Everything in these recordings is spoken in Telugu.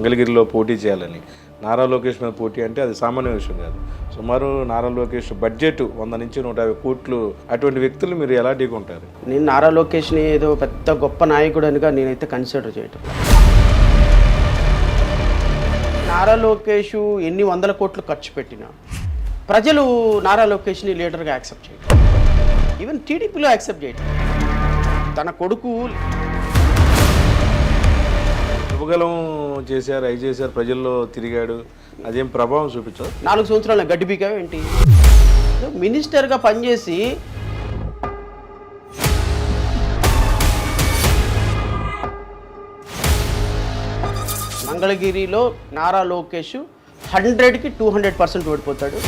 మంగళగిరిలో పోటీ చేయాలని. నారా లోకేష్ మీద పోటీ అంటే అది సామాన్య విషయం కాదు. సుమారు నారా లోకేష్ బడ్జెట్ 100 నుంచి 150 కోట్లు. అటువంటి వ్యక్తులు మీరు ఎలా ఢీకొంటారు? నేను నారా లోకేష్ని ఏదో పెద్ద గొప్ప నాయకుడు అనిగా నేనైతే కన్సిడర్ చేయటం. నారా లోకేష్ ఎన్ని వందల కోట్లు ఖర్చు పెట్టినా ప్రజలు నారా లోకేష్ని లీడర్గా యాక్సెప్ట్ చేయటం, ఈవెన్ టీడీపీలో యాక్సెప్ట్ చేయటం. తన కొడుకు ఉపగలం చేశారు, అవి చేశారు, ప్రజల్లో తిరిగాడు, అదేం ప్రభావం చూపించదు. 4 సంవత్సరాల గడ్డి పీకావు ఏంటి? మినిస్టర్గా పనిచేసి మంగళగిరిలో నారా లోకేష్ 100కి 200% ఓడిపోతాడు.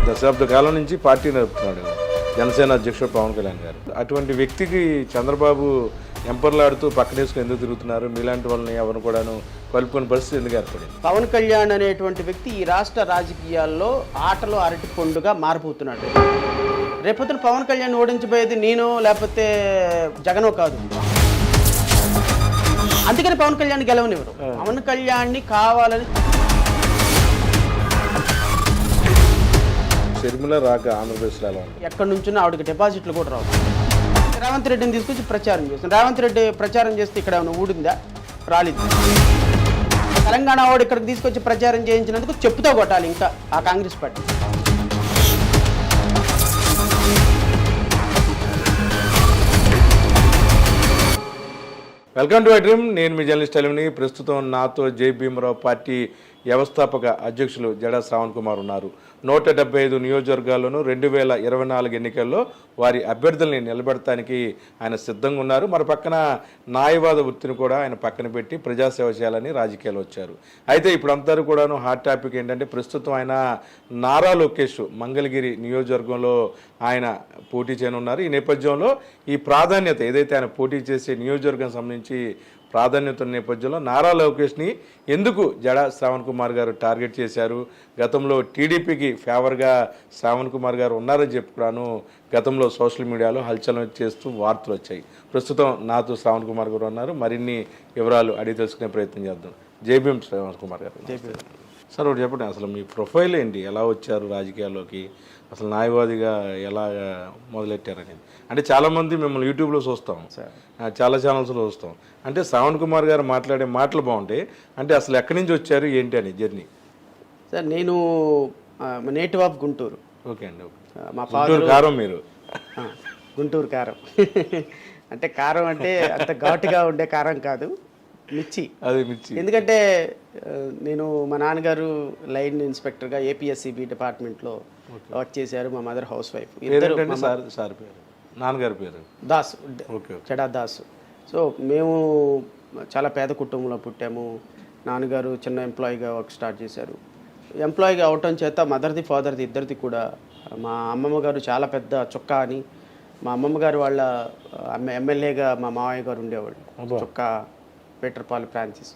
దశాబ్ద కాలం నుంచి పార్టీ నడుపుతున్నాడు జనసేన అధ్యక్షుడు పవన్ కళ్యాణ్ గారు. అటువంటి వ్యక్తికి చంద్రబాబు ఎంపర్లాడుతూ పక్కనేసుకుని ఎందుకు తిరుగుతున్నారు? మీలాంటి వాళ్ళని ఎవరు కూడాను కలుపుకునే పరిస్థితి ఎందుకు ఏర్పడింది? పవన్ కళ్యాణ్ అనేటువంటి వ్యక్తి ఈ రాష్ట్ర రాజకీయాల్లో ఆటలో అరటి పండుగ మారిపోతున్నాడు. రేపొద్దున పవన్ కళ్యాణ్ ఓడించబోయేది నేను లేకపోతే జగనో కాదు. అందుకని పవన్ కళ్యాణ్ గెలవనివ్వరు. పవన్ కళ్యాణ్ని కావాలని షర్మిల రాక ఆంధ్రప్రదేశ్లో ఎలా ఉంది? ఎక్కడి నుంచో ఆవిడకి డిపాజిట్లు కూడా రావు. రేవంత్ రెడ్డిని తీసుకొచ్చి ప్రచారం చేస్తాను. రేవంత్ రెడ్డి ప్రచారం చేస్తే ఇక్కడ ఏమైనా ఊడిందా? రాలేదు. తెలంగాణ వాడు ఇక్కడికి తీసుకొచ్చి ప్రచారం చేయించినందుకు చెప్పుతో కొట్టాలి ఇంకా ఆ Congress party. Welcome to I dream. నేను మీ జర్నలిస్ట్ అలిమిని. ప్రస్తుతం నాతో జై భీమరావు పార్టీ వ్యవస్థాపక అధ్యక్షులు జడా శ్రావణ్ కుమార్ ఉన్నారు. 175 నియోజకవర్గాల్లోనూ 2024 ఎన్నికల్లో వారి అభ్యర్థుల్ని నిలబెడటానికి ఆయన సిద్ధంగా ఉన్నారు. మరి పక్కన న్యాయవాద వృత్తిని కూడా ఆయన పక్కన పెట్టి ప్రజాసేవ చేయాలని రాజకీయాలు వచ్చారు. అయితే ఇప్పుడు అందరూ కూడాను హాట్ టాపిక్ ఏంటంటే ప్రస్తుతం ఆయన నారా లోకేష్ మంగళగిరి నియోజకవర్గంలో ఆయన పోటీ చేయనున్నారు. ఈ నేపథ్యంలో ఈ ప్రాధాన్యత ఏదైతే ఆయన పోటీ చేసే నియోజకవర్గం సంబంధించి ప్రాధాన్యత నేపథ్యంలో నారా లోకేష్ని ఎందుకు జడా శ్రావణ్ కుమార్ గారు టార్గెట్ చేశారు? గతంలో టీడీపీకి ఫేవర్గా శ్రావణ్ కుమార్ గారు ఉన్నారని చెప్పుకున్నాను. గతంలో సోషల్ మీడియాలో హల్చల్ చేస్తూ వార్తలు వచ్చాయి. ప్రస్తుతం నాతో శ్రావణ్ కుమార్ గారు ఉన్నారు. మరిన్ని వివరాలు అడిగి తెలుసుకునే ప్రయత్నం చేద్దాం. జై భీమ్ శ్రావణ్ కుమార్ గారు. సార్ ఒకటి చెప్పండి, అసలు మీ ప్రొఫైల్ ఏంటి? ఎలా వచ్చారు రాజకీయాల్లోకి? అసలు న్యాయవాదిగా ఎలా మొదలెట్టారనేది. అంటే చాలామంది మిమ్మల్ని యూట్యూబ్లో చూస్తాం, చాలా ఛానల్స్లో చూస్తాం. అంటే శ్రావణ్ కుమార్ గారు మాట్లాడే మాటలు బాగుంటాయి. అంటే అసలు ఎక్కడి నుంచి వచ్చారు ఏంటి అని జర్నీ? సార్ నేను నేటివ్ ఆఫ్ గుంటూరు. ఓకే అండి. మా ఫాదర్ కారం. మీరు గుంటూరు కారం. అంటే కారం అంటే అంత ఘాటుగా ఉండే కారం కాదు, మిర్చి. అది మిర్చి. ఎందుకంటే నేను మా నాన్నగారు లైన్ ఇన్స్పెక్టర్గా ఏపీఎస్సిబి డిపార్ట్మెంట్లో వర్క్ చేశారు. మా మదర్ హౌస్ వైఫ్. సార్ పేరు? నాన్నగారి పేరు దాసు, చెడా దాసు. సో మేము చాలా పేద కుటుంబంలో పుట్టాము. నాన్నగారు చిన్న ఎంప్లాయీగా వర్క్ స్టార్ట్ చేశారు. ఎంప్లాయీగా అవటం చేత మదర్ది ఫాదర్ది ఇద్దరిది కూడా. మా అమ్మమ్మ గారు చాలా పెద్ద చొక్కా అని, మా అమ్మమ్మ గారు వాళ్ళ ఎమ్మెల్యేగా మా మావయ్య గారు ఉండేవాళ్ళు, చొక్కా పీటర్పాల్ ఫ్రాన్సిస్.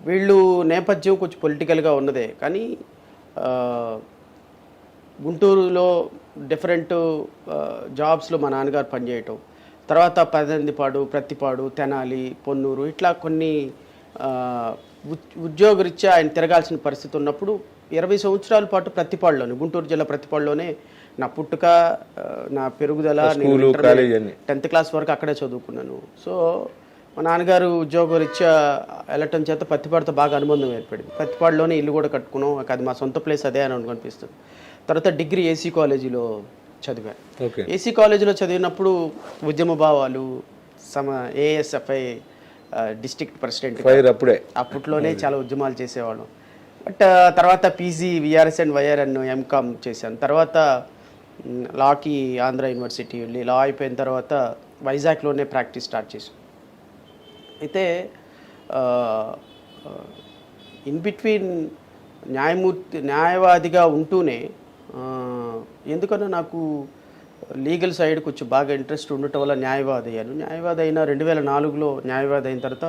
వీళ్ళు నేపథ్యం కొంచెం పొలిటికల్గా ఉన్నదే, కానీ గుంటూరులో డిఫరెంట్ జాబ్స్లో మా నాన్నగారు పనిచేయటం, తర్వాత పదందిపాడు, ప్రత్తిపాడు, తెనాలి, పొన్నూరు, ఇట్లా కొన్ని ఉద్యోగరీత్యా ఆయన తిరగాల్సిన పరిస్థితి ఉన్నప్పుడు 20 సంవత్సరాల పాటు ప్రత్తిపాడులోనే, గుంటూరు జిల్లా ప్రత్తిపాడులోనే నా పుట్టుక, నా పెరుగుదల, 10th క్లాస్ వరకు అక్కడే చదువుకున్నాను. సో మా నాన్నగారు ఉద్యోగరీత్యా వెళ్ళటం చేత ప్రత్తిపాడుతో బాగా అనుబంధం ఏర్పడింది. ప్రత్తిపాడులోనే ఇల్లు కూడా కట్టుకున్నాం. అది మా సొంత ప్లేస్ అదే అని అనిపిస్తుంది. తర్వాత డిగ్రీ ఏసీ కాలేజీలో చదివాను. ఏసీ కాలేజీలో చదివినప్పుడు ఉద్యమ భావాలు, ఏఎస్ఎఫ్ఐ డిస్ట్రిక్ట్ ప్రెసిడెంట్ అప్పట్లోనే చాలా ఉద్యమాలు చేసేవాళ్ళం. బట్ తర్వాత PG VRS and YRN MCom చేశాను. తర్వాత లాకి ఆంధ్ర యూనివర్సిటీ వెళ్ళి లా అయిపోయిన తర్వాత వైజాగ్లోనే ప్రాక్టీస్ స్టార్ట్ చేశాను. అయితే ఇన్ బిట్వీన్ న్యాయవాదిగా ఉంటూనే ఎందుకన్నా నాకు లీగల్ సైడ్ కొంచెం బాగా ఇంట్రెస్ట్ ఉండటం వల్ల న్యాయవాది అయ్యాను. న్యాయవాది అయిన 2004లో న్యాయవాది అయిన తర్వాత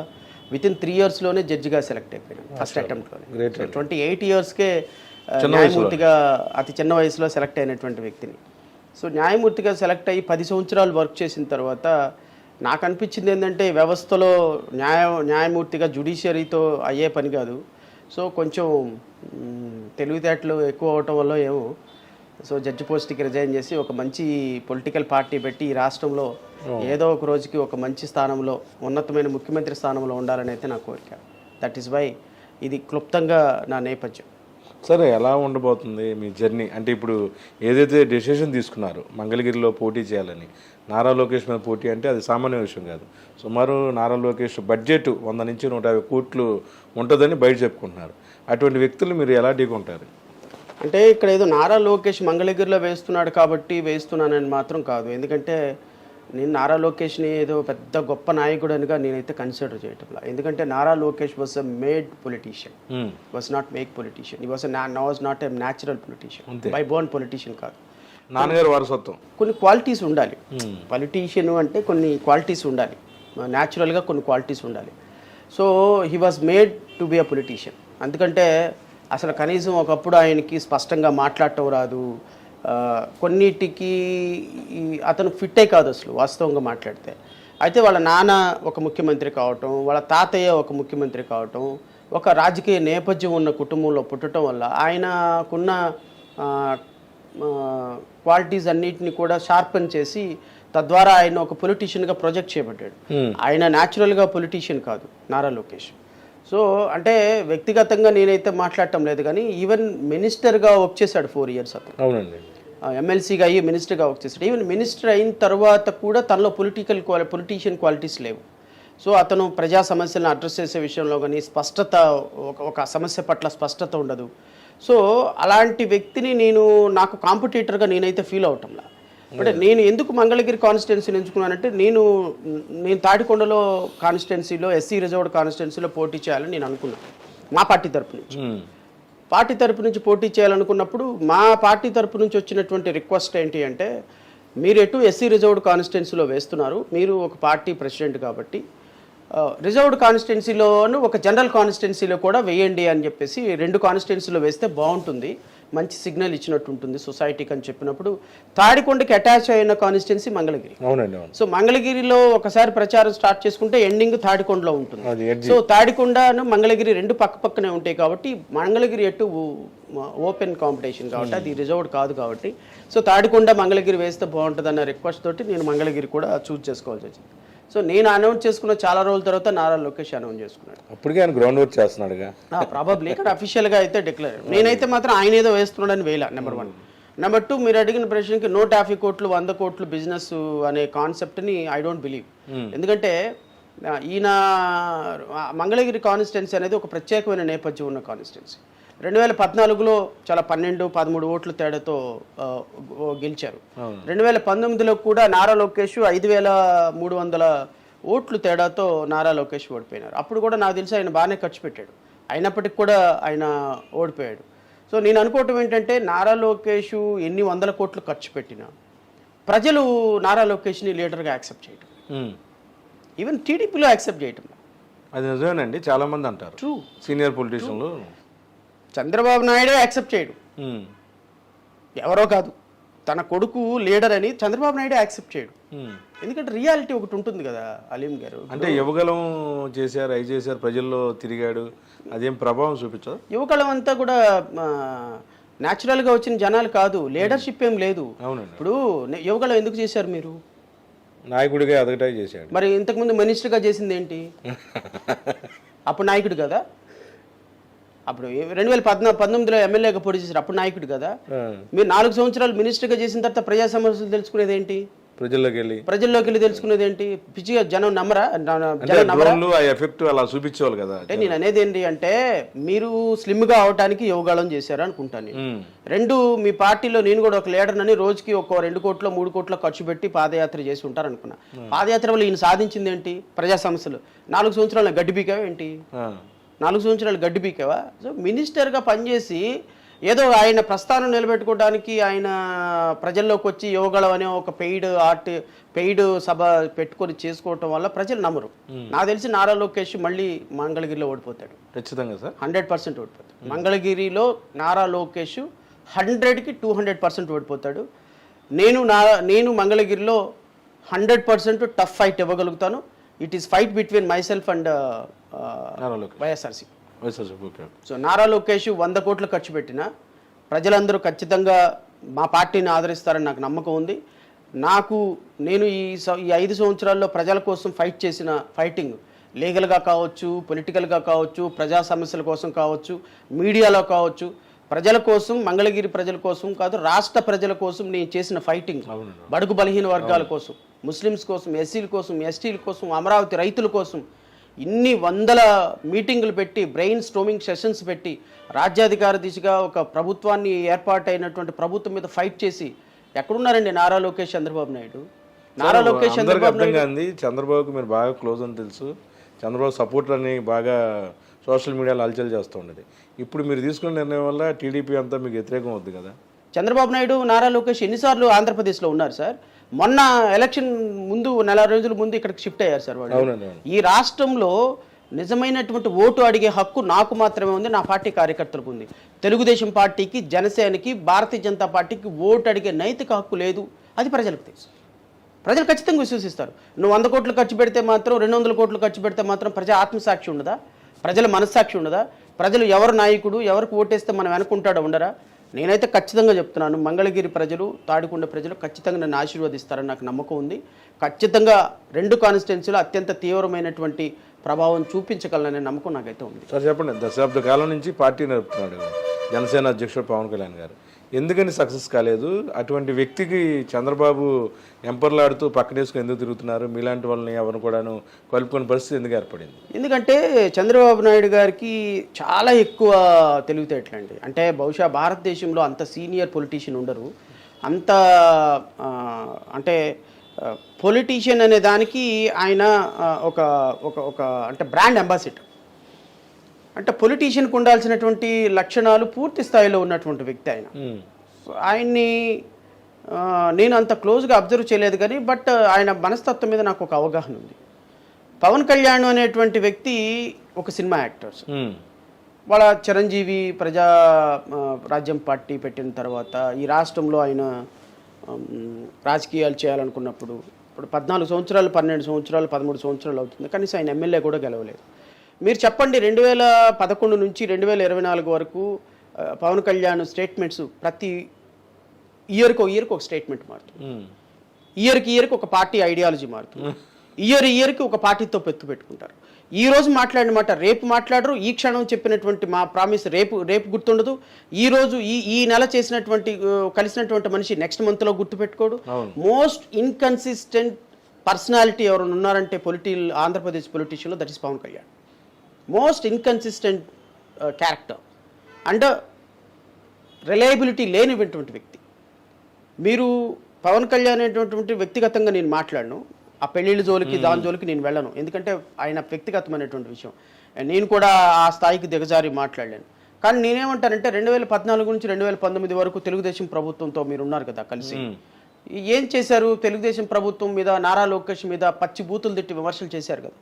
వితిన్ 3 yearsలోనే జడ్జిగా సెలెక్ట్ అయిపోయాను. ఫస్ట్ అటెంప్ట్లోనే. 28 yearsకే న్యాయమూర్తిగా అతి చిన్న వయసులో సెలెక్ట్ అయినటువంటి వ్యక్తిని. సో న్యాయమూర్తిగా సెలెక్ట్ అయ్యి 10 సంవత్సరాలు వర్క్ చేసిన తర్వాత నాకు అనిపించింది ఏంటంటే వ్యవస్థలో న్యాయమూర్తిగా జ్యుడిషియరీతో అయ్యే పని కాదు. సో కొంచెం తెలివితేటలు ఎక్కువ అవటం వల్ల ఏమో సో జడ్జి పోస్ట్కి రిజైన్ చేసి ఒక మంచి పొలిటికల్ పార్టీ పెట్టి ఈ రాష్ట్రంలో ఏదో ఒక రోజుకి ఒక మంచి స్థానంలో ఉన్నతమైన ముఖ్యమంత్రి స్థానంలో ఉండాలని అయితే నా కోరిక. దట్ ఈస్ వై ఇది క్లుప్తంగా నా నేపథ్యం. సరే, ఎలా ఉండబోతుంది మీ జర్నీ? అంటే ఇప్పుడు ఏదైతే డెసిషన్ తీసుకున్నారు మంగళగిరిలో పోటీ చేయాలని, నారా లోకేష్ మీద పోటీ అంటే అది సామాన్య విషయం కాదు. సుమారు నారా లోకేష్ బడ్జెట్ 100 నుంచి 150 కోట్లు ఉంటుందని బయట చెప్పుకుంటున్నారు. అటువంటి వ్యక్తులు మీరు ఎలా ఢీకొంటారు? అంటే ఇక్కడ ఏదో నారా లోకేష్ మంగళగిరిలో వేస్తున్నాడు కాబట్టి వేస్తున్నానని మాత్రం కాదు. ఎందుకంటే నేను నారా లోకేష్ని ఏదో పెద్ద గొప్ప నాయకుడనిగా నేనైతే కన్సిడర్ చేయటంలా. ఎందుకంటే Nara Lokesh was a made politician, was not make politician. He was not a natural politician, by born politician కాదు. నాన్నగారు వారసత్వం. కొన్ని క్వాలిటీస్ ఉండాలి. పొలిటీషియన్ అంటే కొన్ని క్వాలిటీస్ ఉండాలి, న్యాచురల్గా కొన్ని క్వాలిటీస్ ఉండాలి. So he was made to be a politician. ఎందుకంటే అసలు కనీసం ఒకప్పుడు ఆయనకి స్పష్టంగా మాట్లాడటం రాదు, కొన్నిటికి అతను ఫిట్టే కాదు అసలు వాస్తవంగా మాట్లాడితే. అయితే వాళ్ళ నాన్న ఒక ముఖ్యమంత్రి కావటం, వాళ్ళ తాతయ్య ఒక ముఖ్యమంత్రి కావటం, ఒక రాజకీయ నేపథ్యం ఉన్న కుటుంబంలో పుట్టడం వల్ల ఆయనకున్న క్వాలిటీస్ అన్నిటిని కూడా షార్పెన్ చేసి తద్వారా ఆయన ఒక పొలిటీషియన్గా ప్రొజెక్ట్ చేయబడ్డాడు. ఆయన న్యాచురల్గా పొలిటీషియన్ కాదు నారా లోకేష్. సో అంటే వ్యక్తిగతంగా నేనైతే మాట్లాడటం లేదు, కానీ ఈవెన్ మినిస్టర్గా వర్క్ చేశాడు 4 years అతను. అవునండి. ఎమ్మెల్సీగా అయ్యి మినిస్టర్గా వర్క్ చేశాడు. ఈవెన్ మినిస్టర్ అయిన తర్వాత కూడా తనలో పొలిటీషియన్ క్వాలిటీస్ లేవు. సో అతను ప్రజా సమస్యలను అడ్రస్ చేసే విషయంలో కానీ స్పష్టత, ఒక సమస్య పట్ల స్పష్టత ఉండదు. సో అలాంటి వ్యక్తిని నాకు కాంపిటీటర్గా నేనైతే ఫీల్ అవటంలా. అంటే నేను ఎందుకు మంగళగిరి కాన్స్టిట్యున్సీని ఎంచుకున్నానంటే నేను తాడికొండలో కాన్స్టిట్యున్సీలో ఎస్సీ రిజర్వ్డ్ కాన్స్టిట్యున్సీలో పోటీ చేయాలని నేను అనుకున్నాను. మా పార్టీ తరపు నుంచి పోటీ చేయాలనుకున్నప్పుడు మా పార్టీ తరపు నుంచి వచ్చినటువంటి రిక్వెస్ట్ ఏంటి అంటే, మీరు ఎటు ఎస్సీ రిజర్వ్డ్ కాన్స్టిట్యున్సీలో వేస్తున్నారు, మీరు ఒక పార్టీ ప్రెసిడెంట్ కాబట్టి రిజర్వ్డ్ కాన్స్టిట్యున్సీలోను ఒక జనరల్ కాన్స్టిట్యున్సీలో కూడా వేయండి అని చెప్పేసి 2 కాన్స్టిట్యున్సీలో వేస్తే బాగుంటుంది, మంచి సిగ్నల్ ఇచ్చినట్టు ఉంటుంది సొసైటీకి అని చెప్పినప్పుడు తాడికొండకి అటాచ్ అయిన కాన్స్టిట్యున్సీ మంగళగిరి. అవునండి. సో మంగళగిరిలో ఒకసారి ప్రచారం స్టార్ట్ చేసుకుంటే ఎండింగ్ తాడికొండలో ఉంటుంది. సో తాడికొండను మంగళగిరి 2 పక్కనే ఉంటాయి కాబట్టి మంగళగిరి ఎటు ఓపెన్ కాంపిటీషన్ కాబట్టి అది రిజర్వ్డ్ కాదు కాబట్టి సో తాడికొండ మంగళగిరి వేస్తే బాగుంటుంది అన్న రిక్వెస్ట్ తోటి నేను మంగళగిరి కూడా చూస్ చేసుకోవాల్సి వచ్చింది. సో నేను అనౌన్స్ చేసుకున్న చాలా రోజుల తర్వాత నారా లోకేష్ అనౌన్స్ చేసుకున్నాడు. అప్పటికే ఆయన గ్రౌండ్ వర్క్ చేస్తున్నాడుగా. ప్రాబబ్లీ ఇక్కడ అఫీషియల్గా అయితే డిక్లేర్. నేనైతే మాత్రం ఆయన ఏదో వేస్తున్నాడని వేయాల. నెంబర్ 1. నెంబర్ 2, మీరు అడిగిన ప్రశ్నకి 150 కోట్లు 100 కోట్లు బిజినెస్ అనే కాన్సెప్ట్ని ఐ డోంట్ బిలీవ్. ఎందుకంటే ఈయన మంగళగిరి కాన్స్టిట్యున్సీ అనేది ఒక ప్రత్యేకమైన నేపథ్యం ఉన్న కాన్స్టిట్యున్సీ. 2014లో చాలా 12-13 ఓట్ల తేడాతో గెలిచారు. 2019లో కూడా నారా లోకేష్ 5300 ఓట్లు తేడాతో నారా లోకేష్ ఓడిపోయినారు. అప్పుడు కూడా నాకు తెలిసి ఆయన బాగానే ఖర్చు పెట్టాడు, అయినప్పటికీ కూడా ఆయన ఓడిపోయాడు. సో నేను అనుకోవటం ఏంటంటే నారా లోకేష్ ఎన్ని 100 కోట్లు ఖర్చు పెట్టినా ప్రజలు నారా లోకేష్ని లీడర్గా యాక్సెప్ట్ చేయటం, ఈవెన్ టీడీపీలో యాక్సెప్ట్ చేయటం అది నిజమేనండి. చాలా మంది అంటారు, ట్రూ, సీనియర్ పొలిటీషియన్లు. చంద్రబాబు నాయుడే యాక్సెప్ట్ చేయడు, ఎవరో కాదు, తన కొడుకు లీడర్ అని చంద్రబాబు నాయుడే యాక్సెప్ట్ చేయడు. ఎందుకంటే రియాలిటీ ఒకటి ఉంటుంది కదా అలీం గారు. అంటే యువగలం చేశారు, అవి చేశారు, ప్రజల్లో తిరిగాడు, అదేం ప్రభావం చూపించదు. యువగలం అంతా కూడా న్యాచురల్గా వచ్చిన జనాలు కాదు, లీడర్షిప్ ఏం లేదు. ఇప్పుడు యువగలం ఎందుకు చేశారు మీరు? నాయకుడిగా ఎదగటా చేశాడు. మరి ఇంతకుముందు మినిస్టర్గా చేసింది ఏంటి? అప్పుడు నాయకుడు కదా. అప్పుడు 2019లో ఎమ్మెల్యేగా పోటీ చేశారు, అప్పుడు నాయకుడు కదా. మీరు 4 సంవత్సరాలు మినిస్టర్గా చేసిన తర్వాత ప్రజా సమస్యలు తెలుసుకునేది ఏంటి? ప్రజల్లోకి వెళ్ళి తెలుసుకునేది ఏంటి? పిచ్చిగా జనం నమ్మరా? చూపించేవాళ్ళు కదా. అంటే నేను అనేది ఏంటి అంటే, మీరు స్లిమ్గా అవడానికి యోగాళం చేశారు అనుకుంటాను. 2, మీ పార్టీలో నేను కూడా ఒక లీడర్ అని రోజుకి ఒక 2 కోట్లు 3 కోట్ల ఖర్చు పెట్టి పాదయాత్ర చేసి ఉంటారు అనుకున్నా. పాదయాత్ర వల్ల ఈయన సాధించింది ఏంటి? ప్రజా సమస్యలు. 4 సంవత్సరాలు గడ్డి పీకావా ఏంటి? 4 సంవత్సరాలు గడ్డి పీకావా? సో మినిస్టర్గా పనిచేసి ఏదో ఆయన ప్రస్థానం నిలబెట్టుకోవడానికి ఆయన ప్రజల్లోకి వచ్చి యువగళం అనే ఒక పెయిడ్ సభ పెట్టుకొని చేసుకోవటం వల్ల ప్రజలు నమ్మరు. నాకు తెలిసి నారా లోకేష్ మళ్ళీ మంగళగిరిలో ఓడిపోతాడు ఖచ్చితంగా సార్, 100% ఓడిపోతాడు. మంగళగిరిలో నారా లోకేష్ 100కి 200% ఓడిపోతాడు. నేను మంగళగిరిలో 100% టఫ్ ఫైట్ ఇవ్వగలుగుతాను. It is fight between myself and YSRC. So Nara Lokesh 100 కోట్లు ఖర్చు పెట్టినా ప్రజలందరూ ఖచ్చితంగా మా పార్టీని ఆదరిస్తారని నాకు నమ్మకం ఉంది. నేను ఈ 5 సంవత్సరాల్లో ప్రజల కోసం ఫైట్ చేసిన ఫైటింగ్ లీగల్గా కావచ్చు, పొలిటికల్గా కావచ్చు, ప్రజా సమస్యల కోసం కావచ్చు, మీడియాలో కావచ్చు, ప్రజల కోసం, మంగళగిరి ప్రజల కోసం కాదు, రాష్ట్ర ప్రజల కోసం నేను చేసిన ఫైటింగ్, బడుగు బలహీన వర్గాల కోసం, ముస్లిమ్స్ కోసం, ఎస్సీల కోసం, ఎస్టీల కోసం, అమరావతి రైతుల కోసం ఇన్ని వందల మీటింగులు పెట్టి, బ్రెయిన్ స్ట్రోమింగ్ సెషన్స్ పెట్టి, రాజ్యాధికార దిశగా ఒక ప్రభుత్వాన్ని ఏర్పాటైనటువంటి ప్రభుత్వం మీద ఫైట్ చేసి ఎక్కడున్నారండి నారా లోకేష్, చంద్రబాబు నాయుడు? నారా లోకేష్ చంద్రబాబుకి మీరు బాగా క్లోజ్ అని తెలుసు. చంద్రబాబు సపోర్టర్ అని బాగా సోషల్ మీడియాలో అలచల్ చేస్తూ ఉండేది. ఇప్పుడు మీరు తీసుకున్న నిర్ణయం వల్ల టీడీపీ అంతా మీకు వ్యతిరేకం అవుద్ది కదా. చంద్రబాబు నాయుడు, నారా లోకేష్ ఎన్నిసార్లు ఆంధ్రప్రదేశ్లో ఉన్నారు సార్? మొన్న ఎలక్షన్ ముందు 4 రోజుల ముందు ఇక్కడికి షిఫ్ట్ అయ్యారు సార్ వాళ్ళు. ఈ రాష్ట్రంలో నిజమైనటువంటి ఓటు అడిగే హక్కు నాకు మాత్రమే ఉంది, నా పార్టీ కార్యకర్తలకు ఉంది. తెలుగుదేశం పార్టీకి, జనసేనకి, భారతీయ జనతా పార్టీకి ఓటు అడిగే నైతిక హక్కు లేదు. అది ప్రజలకు తెలుసు. ప్రజలు ఖచ్చితంగా విశ్వసిస్తారు. నువ్వు 100 కోట్లు ఖర్చు పెడితే మాత్రం, 200 కోట్లు ఖర్చు పెడితే మాత్రం ప్రజా ఆత్మసాక్షి ఉండదా? ప్రజల మనస్సాక్షి ఉండదా? ప్రజలు ఎవరు నాయకుడు, ఎవరికి ఓటేస్తే మనం వెనుకుంటాడో ఉండరా? నేనైతే ఖచ్చితంగా చెప్తున్నాను, మంగళగిరి ప్రజలు, తాడికొండ ప్రజలు ఖచ్చితంగా నన్ను ఆశీర్వదిస్తారని నాకు నమ్మకం ఉంది. ఖచ్చితంగా 2 కాన్స్టిట్యున్సీలో అత్యంత తీవ్రమైనటువంటి ప్రభావం చూపించగలననే నమ్మకం నాకైతే ఉంది. సార్ చెప్పండి, దశాబ్ద కాలం నుంచి పార్టీ నడుపుతున్నాడు జనసేన అధ్యక్షుడు పవన్ కళ్యాణ్ గారు, ఎందుకని సక్సెస్ కాలేదు? అటువంటి వ్యక్తికి చంద్రబాబు ఎంపర్లాడుతూ పక్కనేసుకుని ఎందుకు తిరుగుతున్నారు? మీలాంటి వాళ్ళని ఎవరు కూడాను కలుపుకునే పరిస్థితి ఎందుకు ఏర్పడింది? ఎందుకంటే చంద్రబాబు నాయుడు గారికి చాలా ఎక్కువ తెలివితేటలండి. అంటే బహుశా భారతదేశంలో అంత సీనియర్ పొలిటీషియన్ ఉండరు. అంత అంటే పొలిటీషియన్ అనే దానికి ఆయన ఒక ఒక ఒక అంటే బ్రాండ్ అంబాసిడర్. అంటే పొలిటీషియన్కి ఉండాల్సినటువంటి లక్షణాలు పూర్తి స్థాయిలో ఉన్నటువంటి వ్యక్తి ఆయన. ఆయన్ని నేను అంత క్లోజ్గా అబ్జర్వ్ చేయలేదు కానీ, బట్ ఆయన మనస్తత్వం మీద నాకు ఒక అవగాహన ఉంది. పవన్ కళ్యాణ్ అనేటువంటి వ్యక్తి ఒక సినిమా యాక్టర్స్. వాళ్ళ చిరంజీవి ప్రజా రాజ్యం పార్టీ పెట్టిన తర్వాత ఈ రాష్ట్రంలో ఆయన రాజకీయాలు చేయాలనుకున్నప్పుడు, ఇప్పుడు 14 సంవత్సరాలు, 12 సంవత్సరాలు, 13 సంవత్సరాలు అవుతుంది, కనీసం ఆయన ఎమ్మెల్యే కూడా గెలవలేదు. మీరు చెప్పండి, 2011 నుంచి 2024 వరకు పవన్ కళ్యాణ్ స్టేట్మెంట్స్ ప్రతి ఇయర్కి ఒక స్టేట్మెంట్ మారుతుంది. ఇయర్కి ఒక పార్టీ ఐడియాలజీ మారుతుంది. ఇయర్కి ఒక పార్టీతో పెట్టుకుంటారు. ఈ రోజు మాట్లాడిన మాట రేపు మాట్లాడరు. ఈ క్షణం చెప్పినటువంటి మా ప్రామిస్ రేపు గుర్తుండదు. ఈ రోజు ఈ నెల చేసినటువంటి కలిసినటువంటి మనిషి నెక్స్ట్ మంత్లో గుర్తుపెట్టుకోడు. మోస్ట్ ఇన్కన్సిస్టెంట్ పర్సనాలిటీ ఎవరు ఉన్నారంటే ఆంధ్రప్రదేశ్ పొలిటీషియన్లో, that is Pawan Kalyan. Most inconsistent character and reliability లేనిటువంటి వ్యక్తి. మీరు పవన్ కళ్యాణ్ అనేటువంటి వ్యక్తిగతంగా నేను మాట్లాడను. ఆ పెళ్లిళ్ళ జోలికి, దాని జోలికి నేను వెళ్ళను. ఎందుకంటే ఆయన వ్యక్తిగతమైనటువంటి విషయం. నేను కూడా ఆ స్థాయికి దిగజారి మాట్లాడలేను. కానీ నేనేమంటానంటే 2014 నుంచి 2019 వరకు తెలుగుదేశం ప్రభుత్వంతో మీరు ఉన్నారు కదా కలిసి. ఏం చేశారు? తెలుగుదేశం ప్రభుత్వం మీద, నారా లోకేష్ మీద పచ్చి బూతులు తిట్టి విమర్శలు చేశారు కదా.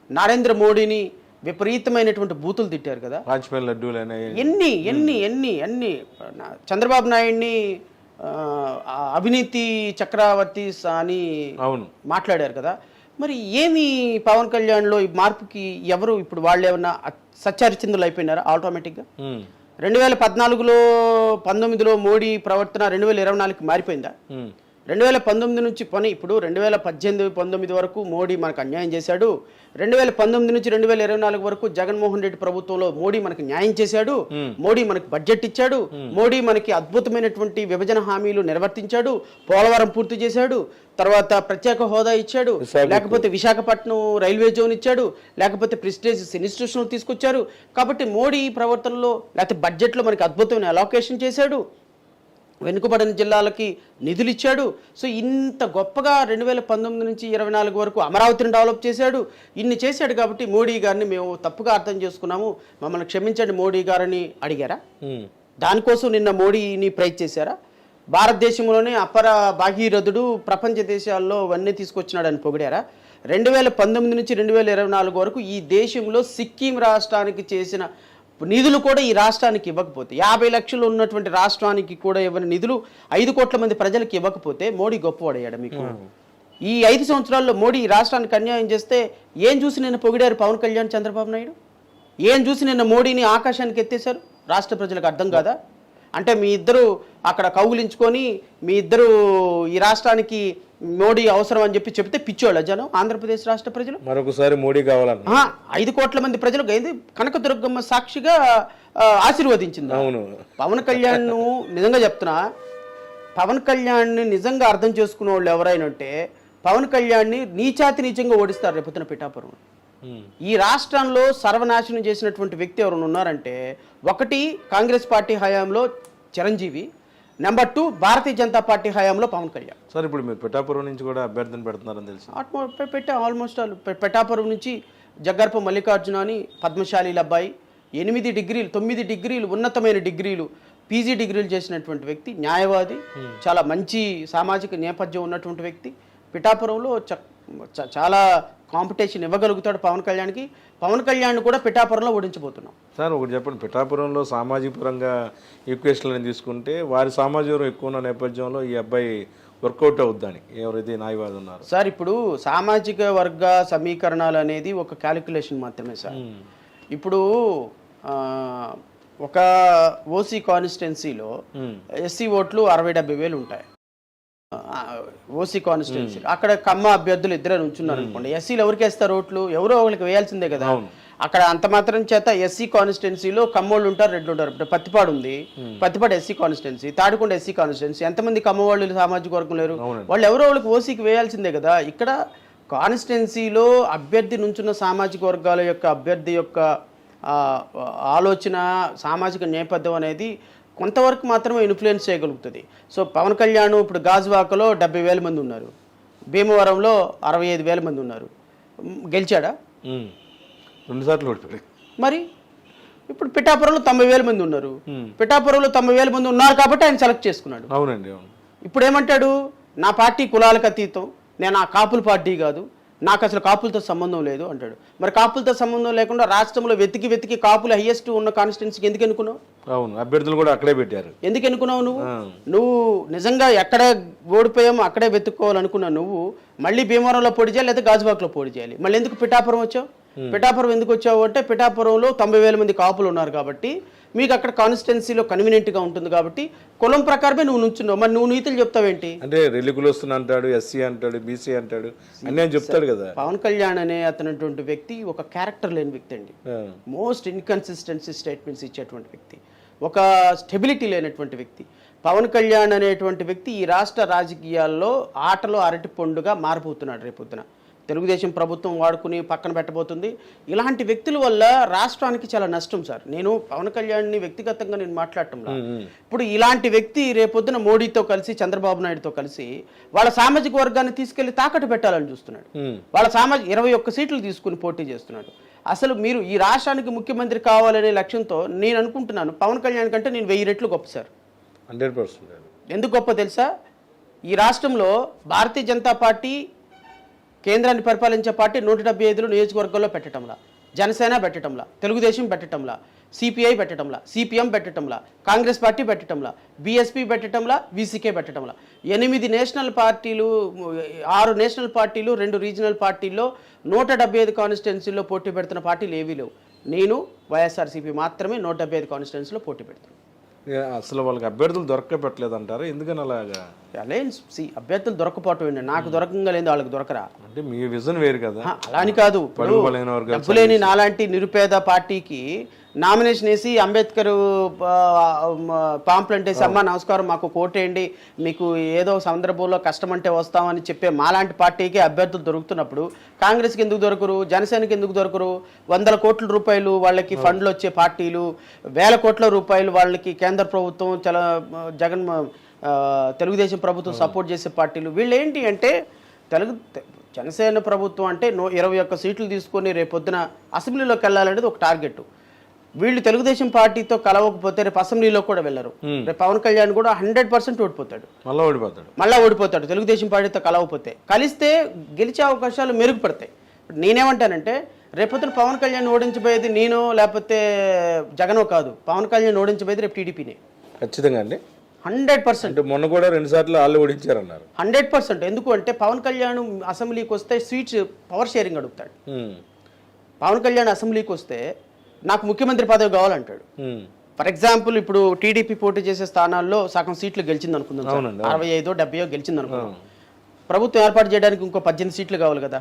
నరేంద్ర మోడీని విపరీతమైనటువంటి బూతులు తిట్టారు కదా. ఎన్ని చంద్రబాబు నాయుడిని అవినీతి చక్రవర్తి అని మాట్లాడారు కదా. మరి ఏమి పవన్ కళ్యాణ్లో ఈ మార్పుకి ఎవరు ఇప్పుడు వాళ్ళు ఏమన్నా సత్యహరిచంద్రులు అయిపోయినారా ఆటోమేటిక్గా? 2014లో 19లో మోడీ ప్రవర్తన 2024కి మారిపోయిందా? 2019 నుంచి ఇప్పుడు 2018-19 వరకు మోడీ మనకు అన్యాయం చేశాడు. 2019 నుంచి 2024 వరకు జగన్మోహన్ రెడ్డి ప్రభుత్వంలో మోడీ మనకు న్యాయం చేశాడు. మోడీ మనకి బడ్జెట్ ఇచ్చాడు. మోడీ మనకి అద్భుతమైనటువంటి విభజన హామీలు నిర్వర్తించాడు. పోలవరం పూర్తి చేశాడు. తర్వాత ప్రత్యేక హోదా ఇచ్చాడు. లేకపోతే విశాఖపట్నం రైల్వే జోన్ ఇచ్చాడు. లేకపోతే ప్రెస్టీజ్ ఇన్స్టిట్యూషన్ తీసుకొచ్చారు. కాబట్టి మోడీ ప్రవర్తనలో లేకపోతే బడ్జెట్లో మనకి అద్భుతమైన అలొకేషన్ చేశాడు. వెనుకబడిన జిల్లాలకి నిధులు ఇచ్చాడు. సో ఇంత గొప్పగా 2019 నుంచి 24 వరకు అమరావతిని డెవలప్ చేశాడు. ఇన్ని చేశాడు కాబట్టి మోడీ గారిని మేము తప్పుగా అర్థం చేసుకున్నాము, మమ్మల్ని క్షమించండి మోడీ గారిని అడిగారా? దానికోసం నిన్న మోడీని ప్రైజ్ చేశారా? భారతదేశంలోనే అపర భాగీరథుడు, ప్రపంచ దేశాల్లో అవన్నీ తీసుకొచ్చినాడని పొగిడారా? 2019 నుంచి 2024 వరకు ఈ దేశంలో సిక్కిం రాష్ట్రానికి చేసిన నిధులు కూడా ఈ రాష్ట్రానికి ఇవ్వకపోతే, 50 లక్షలు ఉన్నటువంటి రాష్ట్రానికి కూడా ఇవ్వని నిధులు 5 కోట్ల మంది ప్రజలకు ఇవ్వకపోతే మోడీ గొప్పవాడయ్యాడు మీకు? ఈ 5 సంవత్సరాల్లో మోడీ ఈ రాష్ట్రానికి అన్యాయం చేస్తే ఏం చూసి నిన్న పొగిడారు పవన్ కళ్యాణ్ చంద్రబాబు నాయుడు? ఏం చూసి నిన్న మోడీని ఆకాశానికి ఎత్తేశారు? రాష్ట్ర ప్రజలకు అర్థం కాదా? అంటే మీ ఇద్దరు అక్కడ కౌగులించుకొని మీ ఇద్దరు ఈ రాష్ట్రానికి మోడీ అవసరం అని చెప్పి చెప్తే పిచ్చోళ్ళ జనం ఆంధ్రప్రదేశ్ రాష్ట్ర ప్రజలు మరొకసారి మోడీ కావాలన్న 5 కోట్ల మంది ప్రజలకు అయింది కనకదుర్గమ్మ సాక్షిగా ఆశీర్వదించింది. అవును, పవన్ కళ్యాణ్ నిజంగా చెప్తున్నా, పవన్ కళ్యాణ్ని నిజంగా అర్థం చేసుకునే వాళ్ళు ఎవరైనా ఉంటే పవన్ కళ్యాణ్ని నీచాతి నీచంగా ఓడిస్తారు రేపొద్దున పిఠాపురం. ఈ రాష్ట్రంలో సర్వనాశనం చేసినటువంటి వ్యక్తి ఎవరైనా ఉన్నారంటే ఒకటి కాంగ్రెస్ పార్టీ హయాంలో చిరంజీవి, నెంబర్ 2 భారతీయ జనతా పార్టీ హయాంలో పవన్ కళ్యాణ్. సార్ ఇప్పుడు మీరు పిఠాపురం నుంచి కూడా అభ్యర్థిని పెడుతున్నారని తెలుసు. ఆల్మోస్ట్ పిఠాపురం నుంచి జగ్గర్ప మల్లికార్జున అని పద్మశాలీల అబ్బాయి 8 డిగ్రీలు 9 డిగ్రీలు ఉన్నతమైన డిగ్రీలు పీజీ డిగ్రీలు చేసినటువంటి వ్యక్తి, న్యాయవాది, చాలా మంచి సామాజిక నేపథ్యం ఉన్నటువంటి వ్యక్తి. పిఠాపురంలో చాలా కాంపిటీషన్ ఇవ్వగలుగుతాడు పవన్ కళ్యాణ్కి. పవన్ కళ్యాణ్ కూడా పిఠాపురంలో ఓడించబోతున్నాం. సార్ ఒకటి చెప్పండి, పిఠాపురంలో సామాజిక పరంగా ఈక్వేషన్లను తీసుకుంటే వారి సామాజిక ఎక్కువ ఉన్న నేపథ్యంలో ఈ అబ్బాయి వర్కౌట్ అవుద్దని ఎవరైతే న్యాయవాది ఉన్నారు సార్. ఇప్పుడు సామాజిక వర్గ సమీకరణాలు అనేది ఒక క్యాలిక్యులేషన్ మాత్రమే సార్. ఇప్పుడు ఒక ఓసీ కాన్స్టిట్యున్సీలో ఎస్సీ ఓట్లు 60-70 వేలు ఉంటాయి. ఓసీ కాన్స్టిట్యున్సీ అక్కడ కమ్మ అభ్యర్థులు ఇద్దరు ఉంచున్నారు అనుకోండి, ఎస్సీలు ఎవరికి వేస్తారు ఓట్లు? ఎవరో ఒకరికి వేయాల్సిందే కదా. అక్కడ అంత మాత్రం చేత ఎస్సీ కాన్స్టిట్యున్సీలో కమ్మోళ్ళు ఉంటారు, రెడ్లు ఉంటారు. ఇప్పుడు పత్తిపాడు ఉంది, Pattipadu SC constituency, Tadikonda SC constituency. ఎంతమంది కమ్మవాళ్ళు సామాజిక వర్గం లేరు? వాళ్ళు ఎవరో వాళ్ళకి ఓసీకి వేయాల్సిందే కదా. ఇక్కడ కాన్స్టిట్యున్సీలో అభ్యర్థి నుంచున్న సామాజిక వర్గాల యొక్క అభ్యర్థి యొక్క ఆలోచన సామాజిక నేపథ్యం అనేది కొంతవరకు మాత్రమే ఇన్ఫ్లుయెన్స్ చేయగలుగుతుంది. సో పవన్ కళ్యాణ్ ఇప్పుడు గాజువాకలో 70,000 మంది ఉన్నారు, భీమవరంలో 65,000 మంది ఉన్నారు. గెలిచాడా? 2 సార్లు ఓడిపోయాడు. మరి ఇప్పుడు పిఠాపురంలో 90,000 మంది ఉన్నారు. పిఠాపురంలో 90,000 మంది ఉన్నారు కాబట్టి ఆయన సెలెక్ట్ చేసుకున్నాడు. అవునండి, అవును. ఇప్పుడు ఏమంటాడు? నా పార్టీ కులాలకు అతీతం, నేను ఆ కాపుల పార్టీ కాదు, నాకు అసలు కాపులతో సంబంధం లేదు అంటాడు. మరి కాపులతో సంబంధం లేకుండా రాష్ట్రంలో వెతికి కాపులు హైయెస్ట్ ఉన్న కాన్స్టిట్యున్సీకి ఎందుకు ఎన్నుకున్నావు? అవును, అభ్యర్థులు కూడా అక్కడే పెట్టారు. ఎందుకు ఎన్నుకున్నావు? నువ్వు నిజంగా ఎక్కడ ఓడిపోయామో అక్కడే వెతుక్కోవాలనుకున్నావు. నువ్వు మళ్ళీ భీమవరంలో పోటీ చేయాలి లేదా గాజువాకలో పోటీ చేయాలి. మళ్ళీ ఎందుకు పిఠాపురం వచ్చావు? పిఠాపురం ఎందుకు వచ్చావు అంటే పిఠాపురంలో 90,000 మంది కాపులు ఉన్నారు కాబట్టి మీకు అక్కడ కాన్స్టిట్యున్సీలో కన్వీనియంట్గా ఉంటుంది కాబట్టి కులం ప్రకారమే నువ్వు నుంచున్నావు. మరి నువ్వు నీతులు చెప్తావేంటి? అంటే రెల్లికులొస్తున్నా అంటాడు, ఎస్సీ అంటాడు, బీసీ అంటాడు, అన్నీ చెప్తాడు కదా. పవన్ కళ్యాణ్ అనే అతనటువంటి వ్యక్తి ఒక క్యారెక్టర్ లేని వ్యక్తి అండి. మోస్ట్ ఇన్కన్సిస్టెన్సీ స్టేట్మెంట్స్ ఇచ్చేటువంటి వ్యక్తి, ఒక స్టెబిలిటీ లేనటువంటి వ్యక్తి. పవన్ కళ్యాణ్ అనేటువంటి వ్యక్తి ఈ రాష్ట్ర రాజకీయాల్లో ఆటలో అరటి పండుగ మారిపోతున్నాడు. రేపొద్దున తెలుగుదేశం ప్రభుత్వం వాడుకుని పక్కన పెట్టబోతుంది. ఇలాంటి వ్యక్తుల వల్ల రాష్ట్రానికి చాలా నష్టం సార్. నేను పవన్ కళ్యాణ్ని వ్యక్తిగతంగా నేను మాట్లాడటంలా, ఇప్పుడు ఇలాంటి వ్యక్తి రేపొద్దున మోడీతో కలిసి చంద్రబాబు నాయుడుతో కలిసి వాళ్ళ సామాజిక వర్గాన్ని తీసుకెళ్లి తాకట్టు పెట్టాలని చూస్తున్నాడు. వాళ్ళ 21 సీట్లు తీసుకుని పోటీ చేస్తున్నాడు. అసలు మీరు ఈ రాష్ట్రానికి ముఖ్యమంత్రి కావాలనే లక్ష్యంతో నేను అనుకుంటున్నాను పవన్ కళ్యాణ్ కంటే నేను 1000 రెట్లు గొప్ప సార్. 100%. ఎందుకు గొప్ప తెలుసా? ఈ రాష్ట్రంలో భారతీయ జనతా పార్టీ కేంద్రాన్ని పరిపాలించే పార్టీ 175 నియోజకవర్గాల్లో పెట్టడంలా, జనసేన పెట్టడంలా, తెలుగుదేశం పెట్టడంలా, సిపిఐ పెట్టడంలా, సిపిఎం పెట్టడంలా, కాంగ్రెస్ పార్టీ పెట్టడంలా, బీఎస్పీ పెట్టడంలా, వీసీకే పెట్టడంలా. 8 నేషనల్ పార్టీలు, 6 నేషనల్ పార్టీలు, 2 రీజనల్ పార్టీల్లో 175 కాన్స్టిట్యున్సీల్లో పోటీ పెడుతున్న పార్టీలు ఏవీ లేవు. నేను వైఎస్ఆర్సీపీ మాత్రమే 175 కాన్స్టిట్యున్సీలో పోటీ పెడుతున్నాను. అసలు వాళ్ళకి అభ్యర్థులు దొరకపెట్టలేదు అంటారు, ఎందుకని అలాగా? అలయన్స్ అభ్యర్థులు దొరకపోవటం ఏంటి? నాకు దొరకంగా లేదు వాళ్ళకి దొరకరా? అంటే మీ విజన్ వేరు కదా. అలా అని కాదు, డబ్బులేని నాలాంటి నిరుపేద పార్టీకి నామినేషన్ వేసి అంబేద్కర్ పాంప్లెంట్ వేసి అమ్మ నమస్కారం మాకు కోటేయండి, మీకు ఏదో సందర్భంలో కష్టం అంటే వస్తామని చెప్పే మాలాంటి పార్టీకి అభ్యర్థులు దొరుకుతున్నప్పుడు కాంగ్రెస్కి ఎందుకు దొరకరు? జనసేనకి ఎందుకు దొరకరు? 100 కోట్ల రూపాయలు వాళ్ళకి ఫండ్లు వచ్చే పార్టీలు, 1000 కోట్ల రూపాయలు వాళ్ళకి కేంద్ర ప్రభుత్వం తెలుగుదేశం ప్రభుత్వం సపోర్ట్ చేసే పార్టీలు. వీళ్ళు ఏంటి అంటే జనసేన ప్రభుత్వం అంటే 21 సీట్లు తీసుకొని రేపొద్దున అసెంబ్లీలోకి వెళ్ళాలనేది ఒక టార్గెట్. వీళ్ళు తెలుగుదేశం పార్టీతో కలవకపోతే రేపు అసెంబ్లీలో కూడా వెళ్ళరు. రేపు పవన్ కళ్యాణ్ కూడా 100% ఓడిపోతాడు, మళ్ళీ ఓడిపోతాడు. తెలుగుదేశం పార్టీతో కలవకపోతే, కలిస్తే గెలిచే అవకాశాలు మెరుగుపడతాయి. నేనేమంటానంటే రేపొద్దున పవన్ కళ్యాణ్ ఓడించబోయేది నేను లేకపోతే జగనో కాదు, పవన్ కళ్యాణ్ ఓడించబోయేది రేపు టీడీపీనే. ఖచ్చితంగా అండి. 100%. అంటే మొన్న కూడా 2 సార్లు వాళ్ళు ఓడించారన్నారు. 100%. ఎందుకు అంటే పవన్ కళ్యాణ్ అసెంబ్లీకి వస్తే సీట్స్ పవర్ షేరింగ్ అడుగుతాడు. పవన్ కళ్యాణ్ అసెంబ్లీకి వస్తే నాకు ముఖ్యమంత్రి పదవి కావాలంటాడు. ఫర్ ఎగ్జాంపుల్ ఇప్పుడు టీడీపీ పోటీ చేసే స్థానాల్లో సగం సీట్లు గెలిచింది అనుకుందాం, 65 70 గెలిచింది అనుకుందాం. ప్రభుత్వం ఏర్పాటు చేయడానికి ఇంకో 18 సీట్లు కావాలి కదా.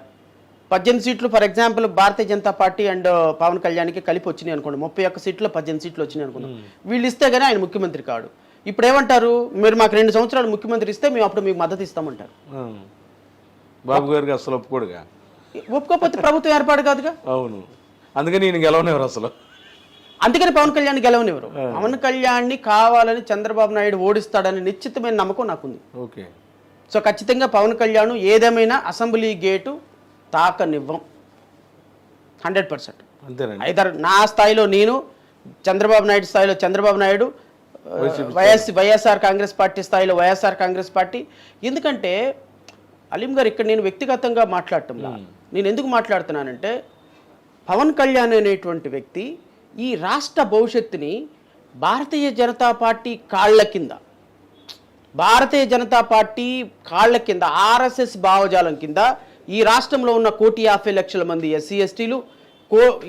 18 సీట్లు for example Bharatiya Janata Party and Pawan కళ్యాణ్కి కలిపి వచ్చినాయి అనుకోండి, 31 సీట్లు 18 సీట్లు వచ్చినాయి అనుకుందాం. వీళ్ళు ఇస్తే కానీ ఆయన ముఖ్యమంత్రి కాడు. ఇప్పుడు ఏమంటారు, మీరు మాకు 2 సంవత్సరాలు ముఖ్యమంత్రి ఇస్తే మేము అప్పుడు మీకు మద్దతు ఇస్తామంటారు. బాబు గారికి అసలు ఒప్పుకోడుగా. ఒప్పుకోకపోతే ప్రభుత్వం ఏర్పాటు కాదుగా. అవును, అందుకని నేను గెలవనివ్వరు అసలు. అందుకని పవన్ కళ్యాణ్ గెలవనివ్వరు. పవన్ కళ్యాణ్ని కావాలని చంద్రబాబు నాయుడు ఓడిస్తాడని నిశ్చితమైన నమ్మకం నాకుంది. ఓకే. సో ఖచ్చితంగా పవన్ కళ్యాణ్ ఏదేమైనా అసెంబ్లీ గేటు తాకనివ్వం 100%. అంతేనండి. అయితే నా స్థాయిలో నేను, చంద్రబాబు నాయుడు స్థాయిలో చంద్రబాబు నాయుడు, వైఎస్ఆర్ కాంగ్రెస్ పార్టీ స్థాయిలో వైఎస్ఆర్ కాంగ్రెస్ పార్టీ. ఎందుకంటే అలీం గారు ఇక్కడ నేను వ్యక్తిగతంగా మాట్లాడటంలా, నేను ఎందుకు మాట్లాడుతున్నానంటే పవన్ కళ్యాణ్ అనేటువంటి వ్యక్తి ఈ రాష్ట్ర భవిష్యత్తుని భారతీయ జనతా పార్టీ కాళ్ళ కింద, భారతీయ జనతా పార్టీ కాళ్ళ కింద, ఆర్ఎస్ఎస్ భావజాలం కింద ఈ రాష్ట్రంలో ఉన్న 1,50,00,000 మంది ఎస్సీ ఎస్టీలు,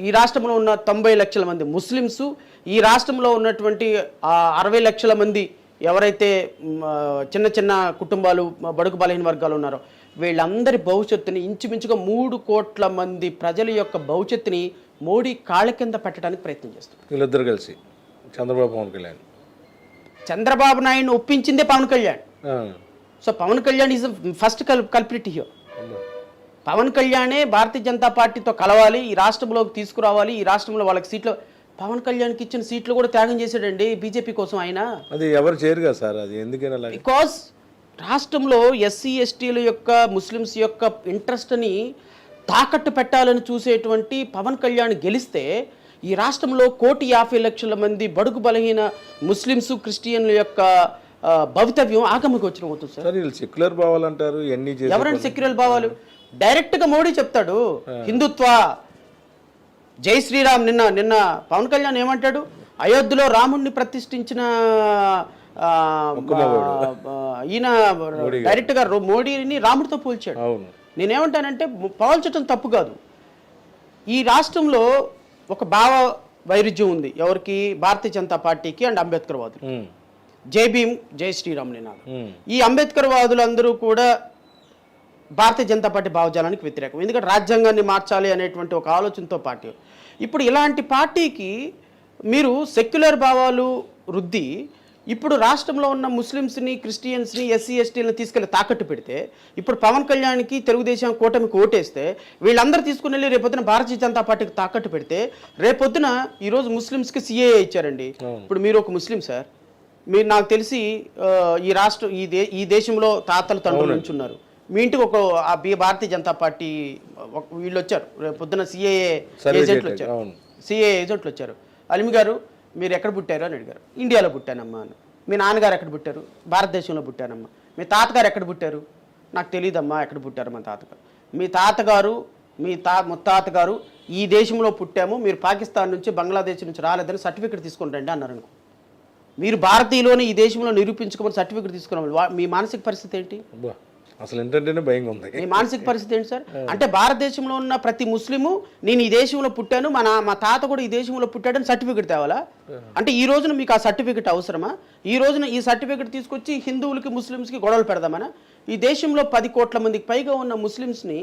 ఈ రాష్ట్రంలో ఉన్న 90 లక్షల మంది ముస్లిమ్స్, ఈ రాష్ట్రంలో ఉన్నటువంటి 60 లక్షల మంది ఎవరైతే చిన్న చిన్న కుటుంబాలు బడుగు బలహీన వర్గాలు ఉన్నారో వీళ్ళందరి భవిష్యత్తుని ఇంచుమించుగా 3 కోట్ల మంది ప్రజల యొక్క భవిష్యత్తుని మోడీ కాళ్ళ కింద పెట్టడానికి ప్రయత్నం చేస్తారు. వీళ్ళిద్దరు కలిసి పవన్ కళ్యాణ్, చంద్రబాబు నాయుడుని ఒప్పించిందే Pawan Kalyan. So Pawan Kalyan is first culprit here. పవన్ కళ్యాణే భారతీయ జనతా పార్టీతో కలవాలి, ఈ రాష్ట్రంలోకి తీసుకురావాలి, ఈ రాష్ట్రంలో వాళ్ళకి సీట్లు, పవన్ కళ్యాణ్కి ఇచ్చిన సీట్లు కూడా త్యాగం చేశాడండి బీజేపీ కోసం ఆయన. అది ఎవరు చేయరుగా సార్, అది ఎందుకైనా బికాస్ రాష్ట్రంలో ఎస్సీ ఎస్టీల యొక్క ముస్లిమ్స్ యొక్క ఇంట్రెస్ట్ని తాకట్టు పెట్టాలని చూసేటువంటి పవన్ కళ్యాణ్ గెలిస్తే ఈ రాష్ట్రంలో 1,50,00,000 మంది బడుగు బలహీన ముస్లిమ్స్ క్రిస్టియన్ల యొక్క భవితవ్యం ఆగమగోచరం అవుతుంది సార్. సెక్యులర్ భావాలు అంటారు. ఎవరంటే సెక్యులర్ భావాలు? డైరెక్ట్ గా మోడీ చెప్తాడు హిందుత్వ, జై శ్రీరామ్. నిన్న పవన్ కళ్యాణ్ ఏమంటాడు, అయోధ్యలో రాముడిని ప్రతిష్ఠించిన ఈయన డైరెక్ట్ గా మోడీని రాముడితో పోల్చాడు. నేనేమంటానంటే పోల్చడం తప్పు కాదు. ఈ రాష్ట్రంలో ఒక భావ వైరుధ్యం ఉంది ఎవరికి, భారతీయ జనతా పార్టీకి అండ్ అంబేద్కర్ వాదులు. జై భీమ్ జై శ్రీరామ్ నినాదం. ఈ అంబేద్కర్ వాదులందరూ కూడా భారతీయ జనతా పార్టీ భావజాలానికి వ్యతిరేకం. ఎందుకంటే రాజ్యాంగాన్ని మార్చాలి అనేటువంటి ఒక ఆలోచనతో పార్టీ. ఇప్పుడు ఇలాంటి పార్టీకి మీరు సెక్యులర్ భావాలు రుద్ది ఇప్పుడు రాష్ట్రంలో ఉన్న ముస్లిమ్స్ని, క్రిస్టియన్స్ని, ఎస్సీ ఎస్టీలను తీసుకెళ్ళి తాకట్టు పెడితే, ఇప్పుడు పవన్ కళ్యాణ్కి తెలుగుదేశం కూటమికి ఓటేస్తే వీళ్ళందరూ తీసుకుని వెళ్ళి రేపొద్దున భారతీయ జనతా పార్టీకి తాకట్టు పెడితే రేపొద్దున ఈరోజు ముస్లిమ్స్కి సిఏఏ ఇచ్చారండి. ఇప్పుడు మీరు ఒక ముస్లిం సార్, మీరు నాకు తెలిసి ఈ దేశంలో తాతలు తండ్రుల నుంచి ఉన్నారు. మీ ఇంటికి ఒక భారతీయ జనతా పార్టీ వీళ్ళు వచ్చారు, రేపు పొద్దున సిఏఏ ఏజెంట్లు వచ్చారు. అలిమి గారు మీరు ఎక్కడ పుట్టారు అని అడిగారు. ఇండియాలో పుట్టానమ్మా అని. మీ నాన్నగారు ఎక్కడ పుట్టారు? భారతదేశంలో పుట్టానమ్మా. మీ తాతగారు ఎక్కడ పుట్టారు? నాకు తెలియదమ్మా ఎక్కడ పుట్టారు మా తాతగారు. మీ తాతగారు ముత్తాతగారు ఈ దేశంలో పుట్టాము, మీరు పాకిస్తాన్ నుంచి బంగ్లాదేశ్ నుంచి రాలేదని సర్టిఫికెట్ తీసుకుని రండి అన్నారు అనుకో. మీరు భారతీయులోని ఈ దేశంలో నిరూపించుకోమని సర్టిఫికెట్ తీసుకున్నాం, మీ మానసిక పరిస్థితి ఏంటి? అసలు ఏంటంటేనే భయంగా ఉంది. మీ మానసిక పరిస్థితి ఏంటి సార్? అంటే భారతదేశంలో ఉన్న ప్రతి ముస్లిము నేను ఈ దేశంలో పుట్టాను, మా తాత కూడా ఈ దేశంలో పుట్టాడని సర్టిఫికెట్ తేవాలా? అంటే ఈ రోజున మీకు ఆ సర్టిఫికెట్ అవసరమా? ఈ రోజున ఈ సర్టిఫికెట్ తీసుకొచ్చి హిందువులకి ముస్లిమ్స్కి గొడవలు పెడదామనా? ఈ దేశంలో 10 కోట్ల మందికి పైగా ఉన్న ముస్లిమ్స్ని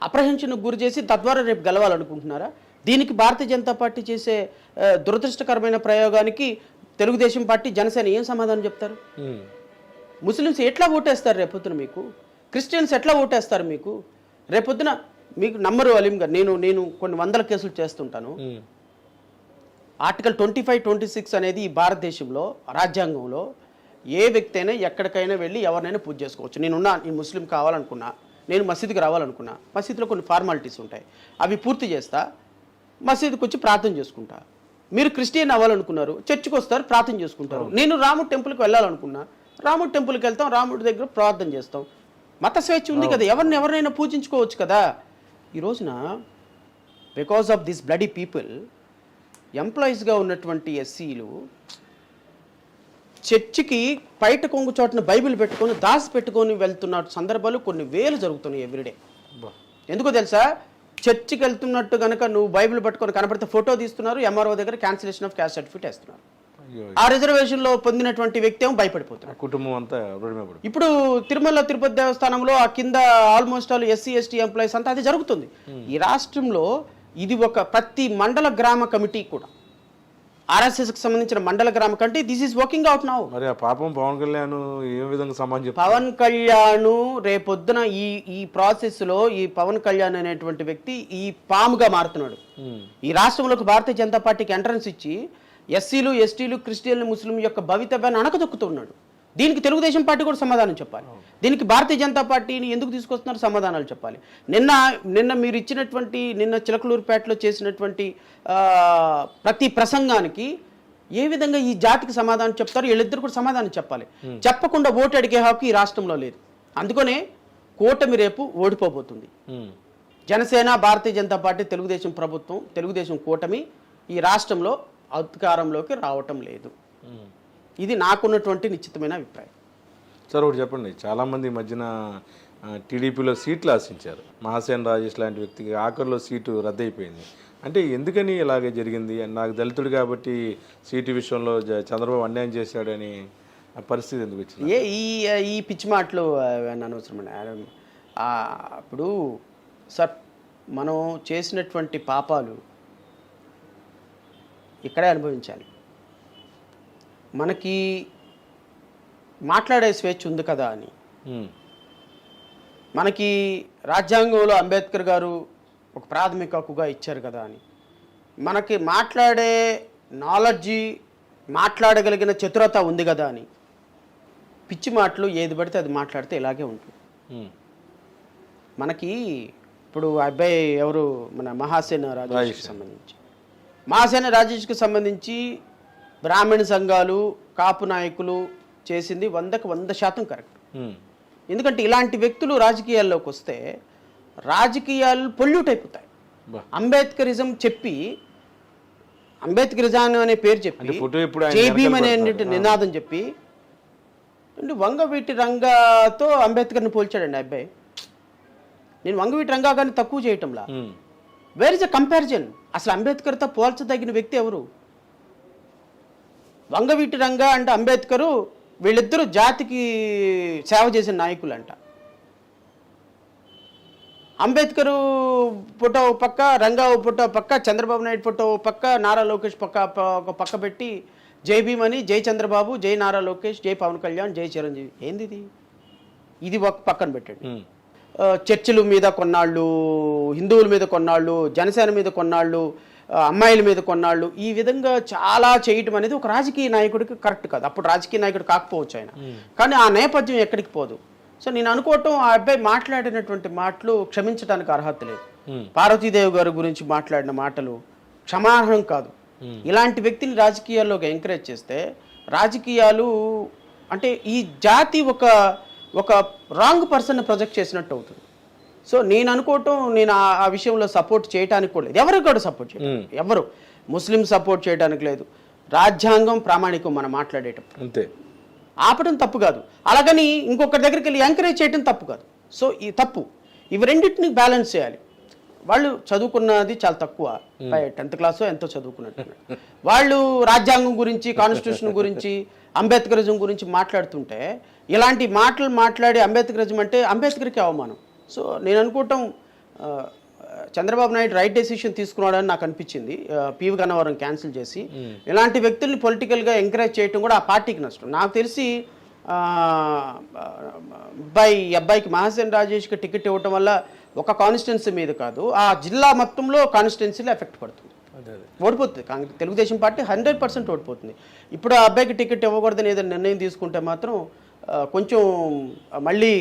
అప్రహెన్షన్కు గురి చేసి తద్వారా రేపు గెలవాలనుకుంటున్నారా? దీనికి భారతీయ జనతా పార్టీ చేసే దురదృష్టకరమైన ప్రయోగానికి తెలుగుదేశం పార్టీ, జనసేన ఏం సమాధానం చెప్తారు? ముస్లిమ్స్ ఎట్లా ఓటేస్తారు రేపొద్దున? మీకు క్రిస్టియన్స్ ఎట్లా ఓటేస్తారు? మీకు రేపొద్దున మీకు నమ్మరు అలీం గారు, నేను కొన్ని వందల కేసులు చేస్తుంటాను. ఆర్టికల్ 25, 26 అనేది ఈ భారతదేశంలో రాజ్యాంగంలో ఏ వ్యక్తి అయినా ఎక్కడికైనా వెళ్ళి ఎవరినైనా పూజ చేసుకోవచ్చు. నేను ముస్లిం కావాలనుకున్నా, నేను మసీదుకి రావాలనుకున్నా, మసీదులో కొన్ని ఫార్మాలిటీస్ ఉంటాయి, అవి పూర్తి చేస్తా, మసీదుకి వచ్చి ప్రార్థన చేసుకుంటా. మీరు క్రిస్టియన్ అవ్వాలనుకున్నారు, చర్చికి వస్తారు, ప్రార్థన చేసుకుంటారు. నేను రాముడి టెంపుల్కి వెళ్ళాలనుకున్నా, రాముడి టెంపుల్కి వెళ్తాం, రాముడి దగ్గర ప్రార్థన చేస్తాం. మత స్వేచ్ఛ ఉంది కదా, ఎవరినైనా పూజించుకోవచ్చు కదా. ఈ రోజున because of this bloody people ఎంప్లాయీస్గా ఉన్నటువంటి ఎస్సీలు చర్చికి బయట కొంగు చోటన బైబిల్ పెట్టుకొని దాసి పెట్టుకొని వెళ్తున్న సందర్భాలు కొన్ని వేలు జరుగుతున్నాయి ఎవ్రీడే. ఎందుకో తెలుసా, చర్చికి వెళ్తున్నట్టు కనుక నువ్వు బైబిల్ పట్టుకొని కనపడితే ఫోటో తీస్తున్నారు, ఎంఆర్ఓ దగ్గర క్యాన్సిలేషన్ ఆఫ్ క్యాస్ట్ సర్టిఫికేట్ వేస్తున్నారు. ఆ రిజర్వేషన్లో పొందినటువంటి వ్యక్తి ఏమో భయపడిపోతున్నారు. కుటుంబం అంతా ఇప్పుడు తిరుమల తిరుపతి దేవస్థానంలో ఆ కింద almost all SC ST employees అంతా అది జరుగుతుంది. ఈ రాష్ట్రంలో ఇది ఒక ప్రతి మండల గ్రామ కమిటీ కూడా ఆర్ఎస్ఎస్కి సంబంధించిన మండల గ్రామ committee this is working out now. మరి ఆ పాపం పవన్ కళ్యాణ్ ఏ విధంగా సమాజం పవన్ కళ్యాణ్ రేపొద్దున ఈ ప్రాసెస్ లో ఈ పవన్ కళ్యాణ్ అనేటువంటి వ్యక్తి ఈ పాముగా మారుతున్నాడు. ఈ రాష్ట్రంలోకి భారతీయ జనతా పార్టీకి ఎంట్రన్స్ ఇచ్చి ఎస్సీలు ఎస్టీలు క్రిస్టియన్లు ముస్లిం యొక్క భవితవ్యాన్ని అణకదొక్కుతున్నాడు. దీనికి తెలుగుదేశం పార్టీ కూడా సమాధానం చెప్పాలి. దీనికి భారతీయ జనతా పార్టీని ఎందుకు తీసుకొస్తున్నారు సమాధానాలు చెప్పాలి. నిన్న మీరు ఇచ్చినటువంటి నిన్న చిలకలూరుపేటలో చేసినటువంటి ప్రతి ప్రసంగానికి ఏ విధంగా ఈ జాతికి సమాధానం చెప్తారు, వీళ్ళిద్దరు కూడా సమాధానం చెప్పాలి. చెప్పకుండా ఓటు అడిగే హక్కు ఈ రాష్ట్రంలో లేదు. అందుకనే కూటమి రేపు ఓడిపోబోతుంది. జనసేన, భారతీయ జనతా పార్టీ, తెలుగుదేశం ప్రభుత్వం, తెలుగుదేశం కూటమి ఈ రాష్ట్రంలో అధికారంలోకి రావటం లేదు. ఇది నాకున్నటువంటి నిశ్చితమైన అభిప్రాయం. సార్ ఒకటి చెప్పండి, చాలామంది ఈ మధ్యన టీడీపీలో సీట్లు ఆశించారు. మహాసేన రాజేష్ లాంటి వ్యక్తికి ఆఖరిలో సీటు రద్దయిపోయింది. అంటే ఎందుకని ఇలాగే జరిగింది? నాకు దళితుడు కాబట్టి సీటు విషయంలో చంద్రబాబు అన్యాయం చేశాడని పరిస్థితి ఎందుకు వచ్చింది? ఈ పిచ్చి మాటలు అనవసరం. ఇప్పుడు సార్ మనం చేసినటువంటి పాపాలు ఇక్కడే అనుభవించాలి. మనకి మాట్లాడే స్వేచ్ఛ ఉంది కదా అని, మనకి రాజ్యాంగంలో అంబేద్కర్ గారు ఒక ప్రాథమిక హక్కుగా ఇచ్చారు కదా అని, మనకి మాట్లాడే నాలెడ్జి, మాట్లాడగలిగిన చతురత ఉంది కదా అని పిచ్చి మాటలు ఏది పడితే అది మాట్లాడితే ఇలాగే ఉంటుంది. మనకి ఇప్పుడు అబ్బాయి ఎవరు, మన మహాసేన రాజేష్కి సంబంధించి, మహాసేన రాజేష్కి సంబంధించి బ్రాహ్మణ సంఘాలు, కాపు నాయకులు చేసింది 100కి 100% కరెక్ట్. ఎందుకంటే ఇలాంటి వ్యక్తులు రాజకీయాల్లోకి వస్తే రాజకీయాలు పొల్యూట్ అయిపోతాయి. అంబేద్కరిజం చెప్పి, అంబేద్కరిజం అనే పేరు చెప్పి, జై భీమ్ అనే నినాదం చెప్పి వంగవీటి రంగాతో అంబేద్కర్ని పోల్చాడండి అబ్బాయి. నేను వంగవీటి రంగా కానీ తక్కువ చేయటంలా, వేర్ ఇస్ అ కంపారిజన్? అసలు అంబేద్కర్తో పోల్చదగిన వ్యక్తి ఎవరు? వంగవీటి రంగా అంటే అంబేద్కరు, వీళ్ళిద్దరూ జాతికి సేవ చేసిన నాయకులు అంట. అంబేద్కరు ఫోటో పక్క, రంగా ఫోటో పక్క, చంద్రబాబు నాయుడు ఫోటో పక్క, నారా లోకేష్ పక్క పెట్టి జై భీమ్ అని, జై చంద్రబాబు, జై నారా లోకేష్, జై పవన్ కళ్యాణ్, జై చిరంజీవి. ఏంది ఇది ఒక పక్కన పెట్టండి. చర్చిల మీద కొన్నాళ్ళు, హిందువుల మీద కొన్నాళ్ళు, జనసేన మీద కొన్నాళ్ళు, అమ్మాయిల మీద కొన్నాళ్ళు, ఈ విధంగా చాలా చేయటం అనేది ఒక రాజకీయ నాయకుడికి కరెక్ట్ కాదు. అప్పుడు రాజకీయ నాయకుడు కాకపోవచ్చు ఆయన, కానీ ఆ నేపథ్యం ఎక్కడికి పోదు. సో నేను అనుకోవటం ఆ అబ్బాయి మాట్లాడినటువంటి మాటలు క్షమించడానికి అర్హత లేదు. పార్వతీదేవి గారి గురించి మాట్లాడిన మాటలు క్షమార్హం కాదు. ఇలాంటి వ్యక్తిని రాజకీయాల్లోకి ఎంకరేజ్ చేస్తే రాజకీయాలు అంటే ఈ జాతి ఒక రాంగ్ పర్సన్ ప్రొజెక్ట్ చేసినట్టు అవుతుంది. సో నేను అనుకోవటం, నేను ఆ విషయంలో సపోర్ట్ చేయడానికి కూడా లేదు. ఎవరికి కూడా సపోర్ట్ చేయడం, ఎవరు ముస్లిం సపోర్ట్ చేయడానికి లేదు. రాజ్యాంగం ప్రామాణికం మనం మాట్లాడేటం అంతే, ఆపడం తప్పు కాదు. అలాగని ఇంకొకరి దగ్గరికి వెళ్ళి ఎంకరేజ్ చేయడం తప్పు కాదు. సో ఈ తప్పు, ఇవి రెండింటిని బ్యాలెన్స్ చేయాలి. వాళ్ళు చదువుకున్నది చాలా తక్కువ, 10th క్లాస్ ఎంతో చదువుకున్నట్టు, వాళ్ళు రాజ్యాంగం గురించి, కాన్స్టిట్యూషన్ గురించి, అంబేద్కరిజం గురించి మాట్లాడుతుంటే ఇలాంటి మాటలు మాట్లాడి అంబేద్కరిజం అంటే అంబేద్కర్కి అవమానం. సో నేను అనుకోవటం చంద్రబాబు నాయుడు రైట్ డెసిషన్ తీసుకున్నాడని నాకు అనిపించింది. పివి గన్నవరం క్యాన్సిల్ చేసి ఇలాంటి వ్యక్తుల్ని పొలిటికల్గా ఎంకరేజ్ చేయడం కూడా ఆ పార్టీకి నష్టం. నాకు తెలిసి అబ్బాయికి మహాసేన రాజేష్కి టికెట్ ఇవ్వటం వల్ల ఒక కాన్స్టిట్యున్సీ మీద కాదు, ఆ జిల్లా మొత్తంలో కాన్స్టిట్యున్సీలో ఎఫెక్ట్ పడుతుంది, ఓడిపోతుంది. తెలుగుదేశం పార్టీ 100% ఓడిపోతుంది. ఇప్పుడు ఆ అబ్బాయికి టికెట్ ఇవ్వకూడదని ఏదైనా నిర్ణయం తీసుకుంటే మాత్రం కొంచెం మళ్ళీ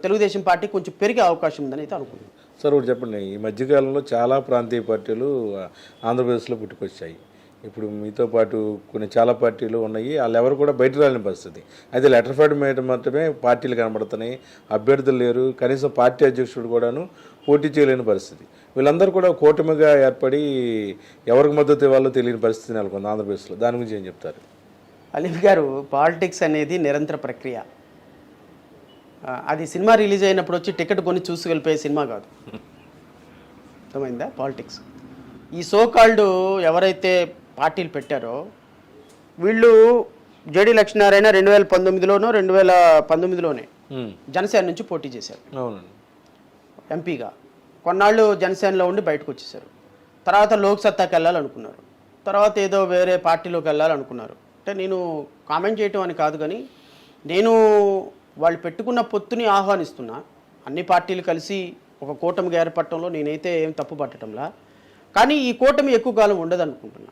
తెలుగుదేశం పార్టీ కొంచెం పెరిగే అవకాశం ఉందని అయితే అనుకుంటున్నాను. సార్ ఒకటి చెప్పండి, ఈ మధ్యకాలంలో చాలా ప్రాంతీయ పార్టీలు ఆంధ్రప్రదేశ్లో పుట్టుకొచ్చాయి. ఇప్పుడు మీతో పాటు చాలా పార్టీలు ఉన్నాయి, వాళ్ళు ఎవరు కూడా బయట రాలేని పరిస్థితి. అయితే లెటర్ ఫైడ్ మీద మాత్రమే పార్టీలు కనబడుతున్నాయి, అభ్యర్థులు లేరు, కనీసం పార్టీ అధ్యక్షుడు కూడాను పోటీ చేయలేని పరిస్థితి. వీళ్ళందరూ కూడా కూటమిగా ఏర్పడి ఎవరికి మద్దతు ఇవ్వాలో తెలియని పరిస్థితి నెలకొంది ఆంధ్రప్రదేశ్లో. దాని గురించి ఏం చెప్తారు? అలీఫ్ గారు, పాలిటిక్స్ అనేది నిరంతర ప్రక్రియ. అది సినిమా రిలీజ్ అయినప్పుడు వచ్చి టికెట్ కొని చూసి వెళ్ళిపోయే సినిమా కాదు. అర్థమైందా? పాలిటిక్స్ ఈ సోకాల్డ్ ఎవరైతే పార్టీలు పెట్టారో వీళ్ళు జేడీ లక్ష్మీనారాయణ 2019లోనో 2019లోనే జనసేన నుంచి పోటీ చేశారు ఎంపీగా. కొన్నాళ్ళు జనసేనలో ఉండి బయటకు వచ్చేసారు. తర్వాత లోక్సత్తాకి వెళ్ళాలనుకున్నారు. తర్వాత ఏదో వేరే పార్టీలోకి వెళ్ళాలనుకున్నారు. అంటే నేను కామెంట్ చేయటం అని కాదు, కానీ నేను వాళ్ళు పెట్టుకున్న పొత్తుని ఆహ్వానిస్తున్నా. అన్ని పార్టీలు కలిసి ఒక కూటమిగా ఏర్పడటంలో నేనైతే ఏం తప్పు పట్టడంలా, కానీ ఈ కూటమి ఎక్కువ కాలం ఉండదు అనుకుంటున్నా.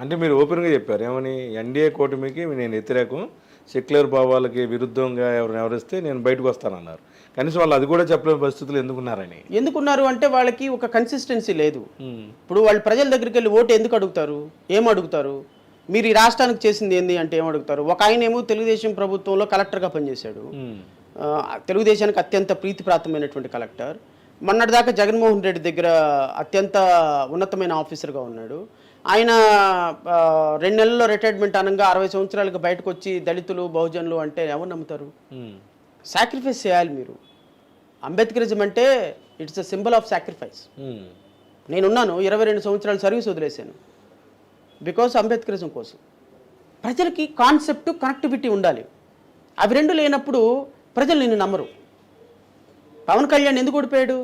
అంటే మీరు ఓపెన్గా చెప్పారు ఏమని, ఎన్డీఏ కూటమికి నేను వ్యతిరేకం, సెక్యులర్ భావాలకి విరుద్ధంగా ఎవరిని ఎవరిస్తే నేను బయటకు వస్తానన్నారు. కనీసం వాళ్ళు అది కూడా చెప్పలేని పరిస్థితులు ఎందుకున్నారు అంటే వాళ్ళకి ఒక కన్సిస్టెన్సీ లేదు. ఇప్పుడు వాళ్ళు ప్రజల దగ్గరికి వెళ్ళి ఓటు ఎందుకు అడుగుతారు, ఏం అడుగుతారు, మీరు ఈ రాష్ట్రానికి చేసింది ఏంది అంటే ఏం అడుగుతారు. ఒక ఆయన ఏమో తెలుగుదేశం ప్రభుత్వంలో కలెక్టర్గా పనిచేశాడు, తెలుగుదేశానికి అత్యంత ప్రీతిప్రాప్తమైనటువంటి కలెక్టర్. మొన్నటిదాకా జగన్మోహన్ రెడ్డి దగ్గర అత్యంత ఉన్నతమైన ఆఫీసర్గా ఉన్నాడు. ఆయన 2 నెలల్లో రిటైర్మెంట్ అనగా 60 సంవత్సరాలకు బయటకు వచ్చి దళితులు బహుజనులు అంటే ఎవరు నమ్ముతారు? సాక్రిఫైస్ చేయాలి మీరు. అంబేద్కరిజం అంటే it's a symbol of sacrifice. నేనున్నాను 22 సంవత్సరాలు సర్వీస్ వదిలేశాను బికాస్ అంబేద్కరిజం కోసం. ప్రజలకి కాన్సెప్ట్, కనెక్టివిటీ ఉండాలి. అవి రెండు లేనప్పుడు ప్రజలు నిన్ను నమ్మరు. పవన్ కళ్యాణ్ ఎందుకు ఓడిపోయాడు?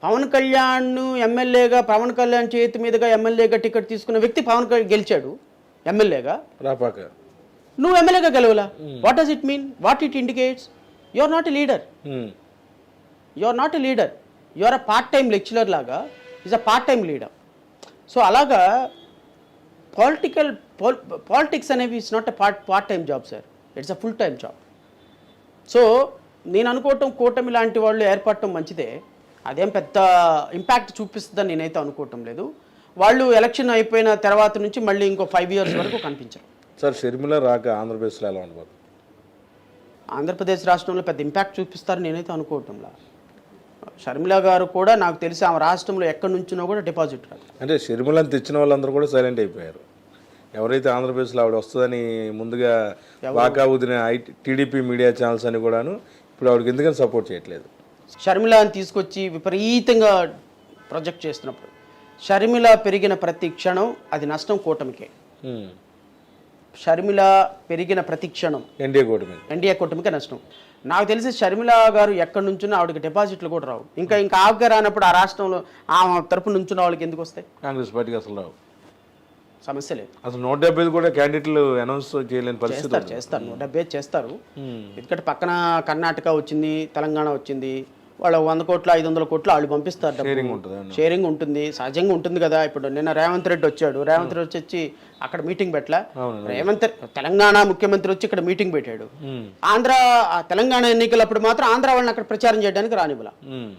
పవన్ కళ్యాణ్ ఎమ్మెల్యేగా, పవన్ కళ్యాణ్ చేతి మీదుగా ఎమ్మెల్యేగా టికెట్ తీసుకున్న వ్యక్తి పవన్ కళ్యాణ్ గెలిచాడు ఎమ్మెల్యేగా. నువ్వు ఎమ్మెల్యేగా గెలవలా. What does it mean? What it indicates? You are not a leader. You are not a leader. You are a part time lecturer లాగా is a part time leader. So అలాగా పాలిటిక్స్ అనేవి it's not a part time job sir, it's a full time job. So నేను అనుకోవటం కూటమి లాంటి వాళ్ళు ఏర్పడటం మంచిదే, అదేం పెద్ద ఇంపాక్ట్ చూపిస్తుందని నేనైతే అనుకోవటం లేదు. వాళ్ళు ఎలక్షన్ అయిపోయిన తర్వాత నుంచి మళ్ళీ ఇంకో 5 years వరకు కనిపించరు. సార్ షర్మిల రాక ఆంధ్రప్రదేశ్లో ఎలా ఉండదు? ఆంధ్రప్రదేశ్ రాష్ట్రంలో పెద్ద ఇంపాక్ట్ చూపిస్తారని నేనైతే అనుకోవటంలా. షర్మిల గారు కూడా నాకు తెలిసి ఆమె రాష్ట్రంలో ఎక్కడి నుంచినో కూడా డిపాజిట్ రాదు. అంటే షర్మిలను తెచ్చిన వాళ్ళందరూ కూడా సైలెంట్ అయిపోయారు. ఎవరైతే ఆంధ్రప్రదేశ్లో ఆవిడ వస్తుందని ముందుగా వాకా ఊదిన టీడీపీ మీడియా ఛానల్స్ అని కూడాను ఇప్పుడు ఆవిడకి ఎందుకని సపోర్ట్ చేయట్లేదు. షర్మిలని తీసుకొచ్చి విపరీతంగా ప్రొజెక్ట్ చేస్తున్నప్పుడు షర్మిల పెరిగిన ప్రతి క్షణం అది నష్టం కూటమికే. షర్మిల పెరిగిన ప్రతి క్షణం ఎన్డీఏ కూటమికే నష్టం. నాకు తెలిసి షర్మిల గారు ఎక్కడి నుంచున్నా ఆవిడకి డిపాజిట్లు కూడా రావు. ఇంకా ఆవుగా రానప్పుడు ఆ రాష్ట్రంలో ఆ తరపు నుంచున్న వాళ్ళకి ఎందుకు వస్తాయి? కాంగ్రెస్ పార్టీకి అసలు రావు, సమస్య లేదు. అసలు 170 కూడా క్యాండిడేట్లు అనౌన్స్ చేయలేని పరిస్థితి. చేస్తారు 170 చేస్తారు. ఎందుకంటే పక్కన కర్ణాటక వచ్చింది, తెలంగాణ వచ్చింది, వాళ్ళు 100 కోట్లు 500 కోట్లు వాళ్ళు పంపిస్తారు. షేరింగ్ ఉంటుంది, సహజంగా ఉంటుంది కదా. ఇప్పుడు నిన్న రేవంత్ రెడ్డి వచ్చాడు, రేవంత్ రెడ్డి వచ్చి అక్కడ మీటింగ్ పెట్టలా. తెలంగాణ ముఖ్యమంత్రి వచ్చి ఇక్కడ మీటింగ్ పెట్టాడు. తెలంగాణ ఎన్నికలప్పుడు మాత్రం ఆంధ్ర వాళ్ళని అక్కడ ప్రచారం చేయడానికి రానివ్వలా.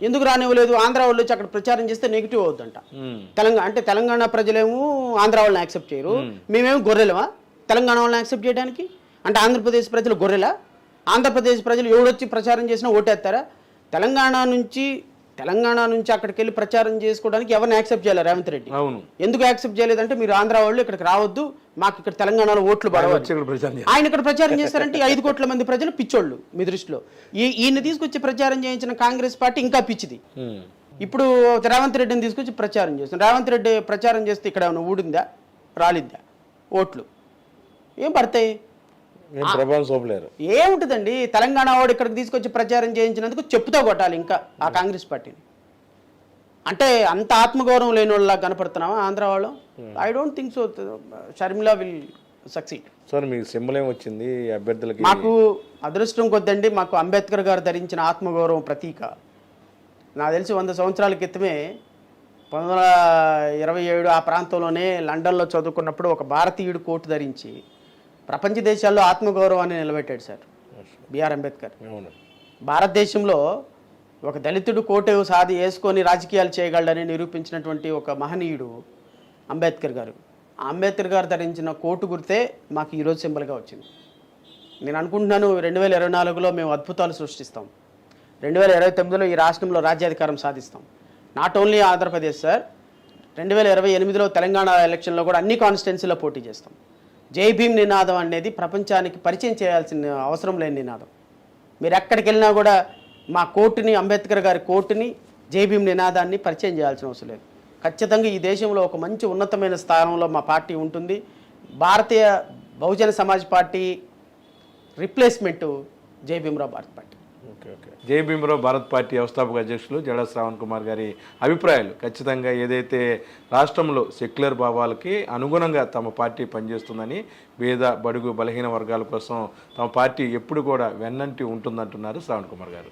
ఎందుకు రానివ్వలేదు? ఆంధ్ర వాళ్ళు వచ్చి అక్కడ ప్రచారం చేస్తే నెగిటివ్ అవుతుందంట. తెలంగాణ ప్రజలేమో ఆంధ్ర వాళ్ళని యాక్సెప్ట్ చేయరు, మేమేమో గొర్రెలమా తెలంగాణ వాళ్ళని యాక్సెప్ట్ చేయడానికి? అంటే ఆంధ్రప్రదేశ్ ప్రజలు గొర్రెలా? ఆంధ్రప్రదేశ్ ప్రజలు ఎవడొచ్చి ప్రచారం చేసినా ఓటేస్తారా? తెలంగాణ నుంచి అక్కడికి వెళ్ళి ప్రచారం చేసుకోవడానికి ఎవరిని యాక్సెప్ట్ చేయాలి? రేవంత్ రెడ్డి. ఎందుకు యాక్సెప్ట్ చేయలేదంటే మీరు ఆంధ్ర వాళ్ళు ఇక్కడికి రావద్దు, మాకు ఇక్కడ తెలంగాణలో ఓట్లు పడవచ్చు. ఆయన ఇక్కడ ప్రచారం చేస్తారంటే 5 కోట్ల మంది ప్రజలు పిచ్చోళ్ళు మీ దృష్టిలో. ఈయన తీసుకొచ్చి ప్రచారం చేయించిన కాంగ్రెస్ పార్టీ ఇంకా పిచ్చిది. ఇప్పుడు రేవంత్ రెడ్డిని తీసుకొచ్చి ప్రచారం చేస్తుంది. రేవంత్ రెడ్డి ప్రచారం చేస్తే ఇక్కడ ఏమైనా ఊడిందా, రాలిద్దా? ఓట్లు ఏం పడతాయి? ఏముంటుందండి? తెలంగాణ వాడు ఇక్కడికి తీసుకొచ్చి ప్రచారం చేయించినందుకు చెప్పుతో కొట్టాలి ఇంకా ఆ కాంగ్రెస్ పార్టీని. అంటే అంత ఆత్మగౌరవం లేని వాళ్ళ కనపడుతున్నావా ఆంధ్ర వాళ్ళు? I don't think so. Sharmila will succeed. Sir మీకు సింబల్ ఏమొచ్చింది అభ్యర్థులకి? మాకు అదృష్టం కొద్దండి, మాకు అంబేద్కర్ గారు ధరించిన ఆత్మగౌరవం ప్రతీక. నాకు తెలిసి 100 సంవత్సరాల క్రితమే 1927 ఆ ప్రాంతంలోనే లండన్లో చదువుకున్నప్పుడు ఒక భారతీయుడు కోటు ధరించి ప్రపంచ దేశాల్లో ఆత్మగౌరవాన్ని నిలబెట్టాడు సార్ బిఆర్ అంబేద్కర్. భారతదేశంలో ఒక దళితుడు కోటు వేసుకొని రాజకీయాలు చేయగలడని నిరూపించినటువంటి ఒక మహనీయుడు అంబేద్కర్ గారు. అంబేద్కర్ గారు ధరించిన కోటు గుర్తే మాకు ఈరోజు సింబల్గా వచ్చింది. నేను అనుకుంటున్నాను 2024లో మేము అద్భుతాలు సృష్టిస్తాం. 2029లో ఈ రాష్ట్రంలో రాజ్యాధికారం సాధిస్తాం. నాట్ ఓన్లీ ఆంధ్రప్రదేశ్ సార్, 2028లో తెలంగాణ ఎలక్షన్లో కూడా అన్ని కాన్స్టిట్యున్సీలో పోటీ చేస్తాం. జై భీమ్ నినాదం అనేది ప్రపంచానికి పరిచయం చేయాల్సిన అవసరం లేని నినాదం. మీరు ఎక్కడికి వెళ్ళినా కూడా మా కోర్టుని, అంబేద్కర్ గారి కోర్టుని, జై భీమ్ నినాదాన్ని పరిచయం చేయాల్సిన అవసరం లేదు. ఖచ్చితంగా ఈ దేశంలో ఒక మంచి ఉన్నతమైన స్థానంలో మా పార్టీ ఉంటుంది. భారతీయ బహుజన సమాజ్ పార్టీ రిప్లేస్మెంట్ జై భీమ్రావ్ భారత్ పార్టీ. ఓకే. జై భీమ్రావ్ భారత్ పార్టీ వ్యవస్థాపక అధ్యక్షులు జడా శ్రావణ్ కుమార్ గారి అభిప్రాయాలు ఖచ్చితంగా ఏదైతే రాష్ట్రంలో సెక్యులర్ భావాలకి అనుగుణంగా తమ పార్టీ పనిచేస్తుందని, పేద బడుగు బలహీన వర్గాల కోసం తమ పార్టీ ఎప్పుడు కూడా వెన్నంటి ఉంటుందంటున్నారు శ్రావణ్ కుమార్ గారు.